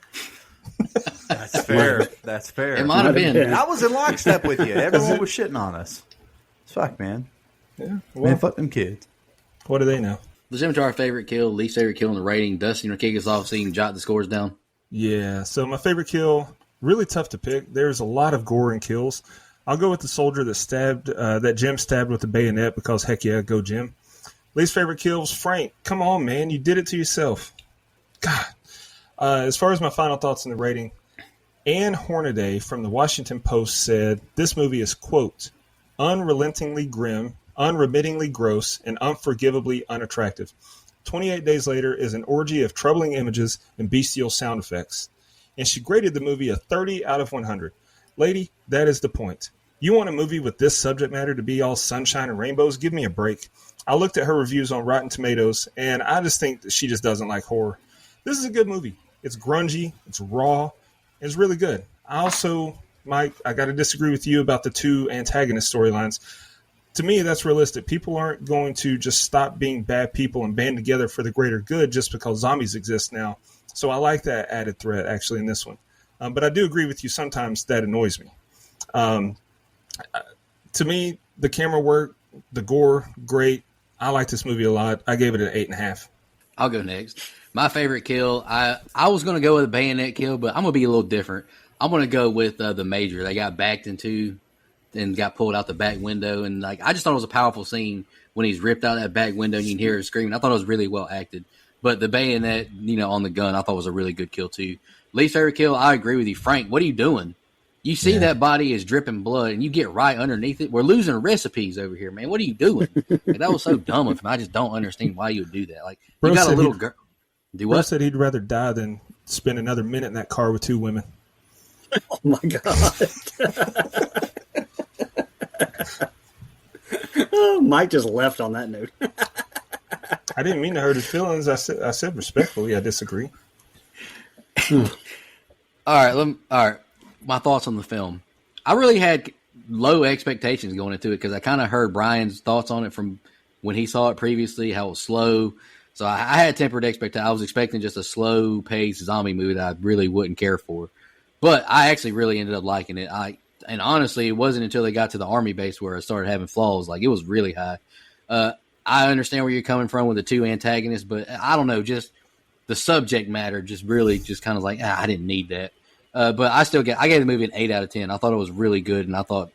That's fair. That's fair. It might have been. And I was in lockstep with you. Everyone was shitting on us. Fuck, man. Yeah. Well, Man, fuck them kids. what do they know? Let's jump to our favorite kill, least favorite kill in the rating. Dustin, you kick us off so you can jot the scores down. Yeah. So my favorite kill, really tough to pick. There's a lot of gore and kills. I'll go with the soldier that Jim stabbed with the bayonet because heck yeah, go Jim. Least favorite kills, Frank. Come on, man, you did it to yourself. God. As far as my final thoughts on the rating, Ann Hornaday from the Washington Post said this movie is, quote, unrelentingly grim, unremittingly gross, and unforgivably unattractive. 28 Days Later is an orgy of troubling images and bestial sound effects. And she graded the movie a 30 out of 100. Lady, that is the point. You want a movie with this subject matter to be all sunshine and rainbows? Give me a break. I looked at her reviews on Rotten Tomatoes, and I just think that she just doesn't like horror. This is a good movie. It's grungy. It's raw. It's really good. I also, Mike, I got to disagree with you about the two antagonist storylines. To me, that's realistic. People aren't going to just stop being bad people and band together for the greater good just because zombies exist now. So I like that added threat, actually, in this one. But I do agree with you. Sometimes that annoys me. To me, the camera work, the gore, great. I like this movie a lot. I gave it an 8.5. I'll go next. My favorite kill, I was going to go with a bayonet kill, but I'm going to be a little different. I'm going to go with the Major. They got backed into and got pulled out the back window. And I just thought it was a powerful scene when he's ripped out that back window and you can hear her screaming. I thought it was really well acted. But the bayonet, on the gun, I thought was a really good kill too. Least favorite kill, I agree with you. Frank, what are you doing? You see that body is dripping blood and you get right underneath it. We're losing recipes over here, man. What are you doing? That was so dumb of him. I just don't understand why you would do that. Like, Bro you got a said little girl. Do Bro what? said he'd rather die than spend another minute in that car with two women. Oh my god. Oh, Mike just left on that note. I didn't mean to hurt his feelings. I said respectfully, I disagree. All right. My thoughts on the film. I really had low expectations going into it because I kind of heard Brian's thoughts on it from when he saw it previously, how it was slow. So I had tempered expectations. I was expecting just a slow-paced zombie movie that I really wouldn't care for. But I actually really ended up liking it. And honestly, it wasn't until they got to the army base where it started having flaws. Like, it was really high. I understand where you're coming from with the two antagonists, but I don't know, just the subject matter just really just kind of like, I didn't need that. But I gave the movie an 8 out of 10. I thought it was really good, and I thought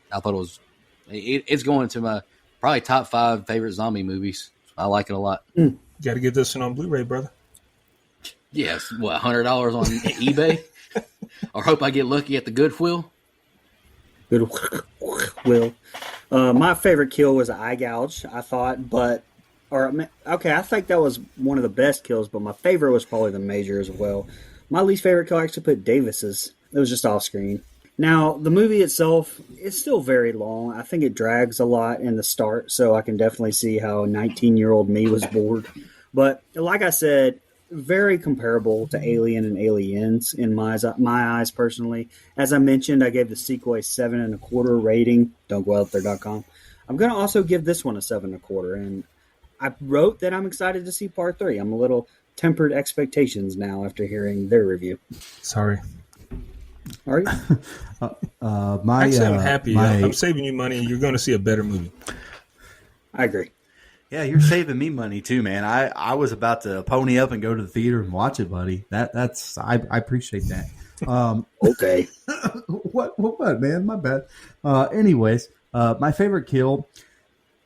it's going to my probably top 5 favorite zombie movies. I like it a lot. You got to get this one on Blu-ray, brother. Yes, what, $100 on eBay? Or hope I get lucky at the Goodwill. Goodwill. My favorite kill was an eye gouge, I thought, I think that was one of the best kills, but my favorite was probably the Major as well. My least favorite kill, I actually put Davis's. It was just off screen. Now, the movie itself is still very long. I think it drags a lot in the start, so I can definitely see how 19-year-old me was bored. But like I said, very comparable to Alien and Aliens in my eyes personally. As I mentioned, I gave the sequel a 7.25 rating. Don'tGoOutThere.com. I'm going to also give this one a 7.25, and I wrote that I'm excited to see part 3. I'm a little tempered expectations now after hearing their review. Sorry. Are you? Actually, I'm happy. I'm saving you money. You're going to see a better movie. I agree. Yeah, you're saving me money too, man. I was about to pony up and go to the theater and watch it, buddy. I appreciate that. Okay. What, man? My bad. Anyways, my favorite kill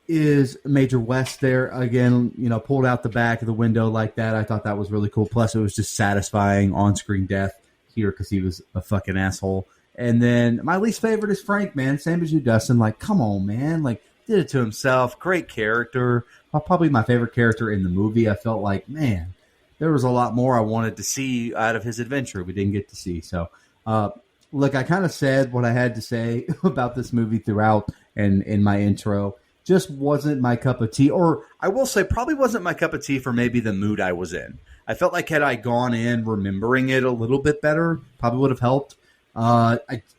is Major West there again, pulled out the back of the window like that. I thought that was really cool. Plus, it was just satisfying on-screen death here because he was a fucking asshole. And then my least favorite is Frank, man. Same as you, Dustin. Like, come on, man. Like, did it to himself. Great character. Probably my favorite character in the movie. I felt like, man, there was a lot more I wanted to see out of his adventure we didn't get to see. So, look, I kind of said what I had to say about this movie throughout and in my intro. Just wasn't my cup of tea. Or I will say probably wasn't my cup of tea for maybe the mood I was in. I felt like had I gone in remembering it a little bit better, probably would have helped.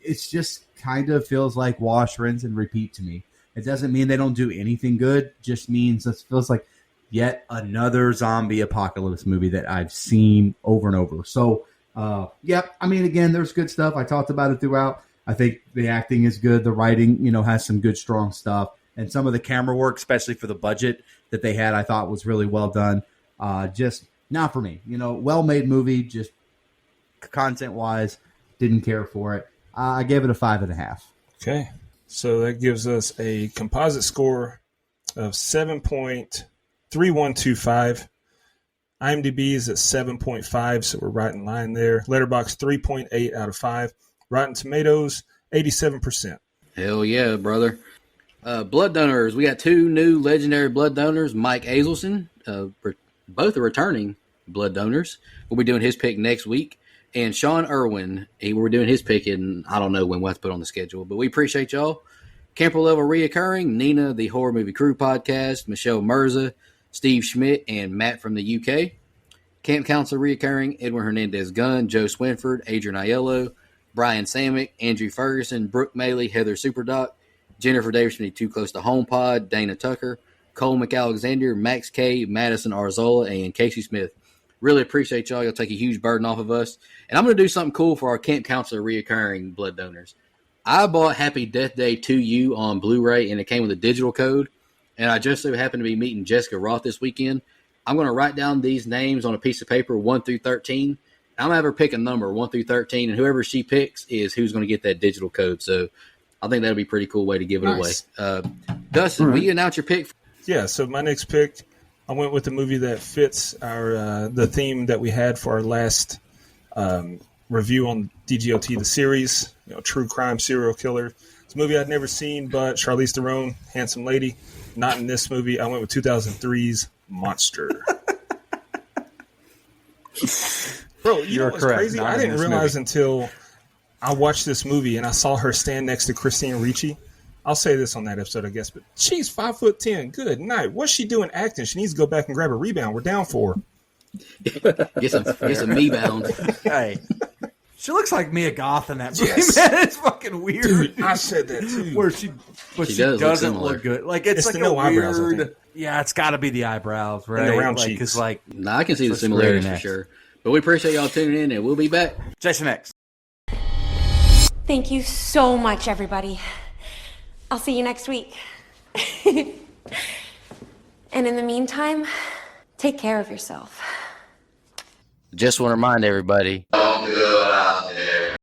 It's just kind of feels like wash, rinse, and repeat to me. It doesn't mean they don't do anything good. Just means it feels like yet another zombie apocalypse movie that I've seen over and over. So, again, there's good stuff. I talked about it throughout. I think the acting is good. The writing, has some good, strong stuff. And some of the camera work, especially for the budget that they had, I thought was really well done. Just not for me. Well-made movie, just content-wise, didn't care for it. I gave it a 5.5. Okay. So that gives us a composite score of 7.3125. IMDb is at 7.5, so we're right in line there. Letterboxd 3.8 out of 5. Rotten Tomatoes 87%. Hell yeah, brother. Blood donors. We got 2 new legendary blood donors. Mike Azelson, both are returning blood donors. We'll be doing his pick next week. And Sean Irwin, we're doing his pick in, I don't know when we'll have to put on the schedule, but we appreciate y'all. Camper Level Reoccurring, Nina, the Horror Movie Crew podcast, Michelle Mirza, Steve Schmidt, and Matt from the UK. Camp Counselor Reoccurring, Edwin Hernandez-Gunn, Joe Swinford, Adrian Aiello, Brian Samick, Andrew Ferguson, Brooke Maley, Heather Superdoc, Jennifer Davis from the Too Close to Home Pod, Dana Tucker, Cole McAlexander, Max K, Madison Arzola, and Casey Smith. Really appreciate y'all. You'll take a huge burden off of us. And I'm going to do something cool for our Camp Counselor Reoccurring blood donors. I bought Happy Death Day to You on Blu-ray, and it came with a digital code. And I just so happened to be meeting Jessica Roth this weekend. I'm going to write down these names on a piece of paper, 1 through 13. I'm going to have her pick a number, 1 through 13, and whoever she picks is who's going to get that digital code. So I think that'll be a pretty cool way to give it away. Dustin, will you announce your pick? Yeah, so my next pick, I went with the movie that fits our the theme that we had for our last review on DGOT, the series, true crime serial killer. It's a movie I'd never seen, but Charlize Theron, handsome lady. Not in this movie. I went with 2003's Monster. Bro, you know what's correct. crazy? Not I in didn't this realize movie. until I watched this movie and I saw her stand next to Christine Ricci. I'll say this on that episode, I guess, but she's 5'10". Good night. What's she doing acting? She needs to go back and grab a rebound. We're down 4. Get some me bound. Hey, she looks like Mia Goth in that movie, Yes. man. It's fucking weird. Dude, I said that too. Where she She does look doesn't similar. look good. Like it's It's like the a no eyebrows, I weird. think. Yeah, it's got to be the eyebrows, right? the round like, cheeks. 'cause, like Nah, I can see the Let's read similarities it for next. sure. But we appreciate y'all tuning in, and we'll be back. Jason X. Thank you so much, everybody. I'll see you next week. And in the meantime, take care of yourself. Just want to remind everybody,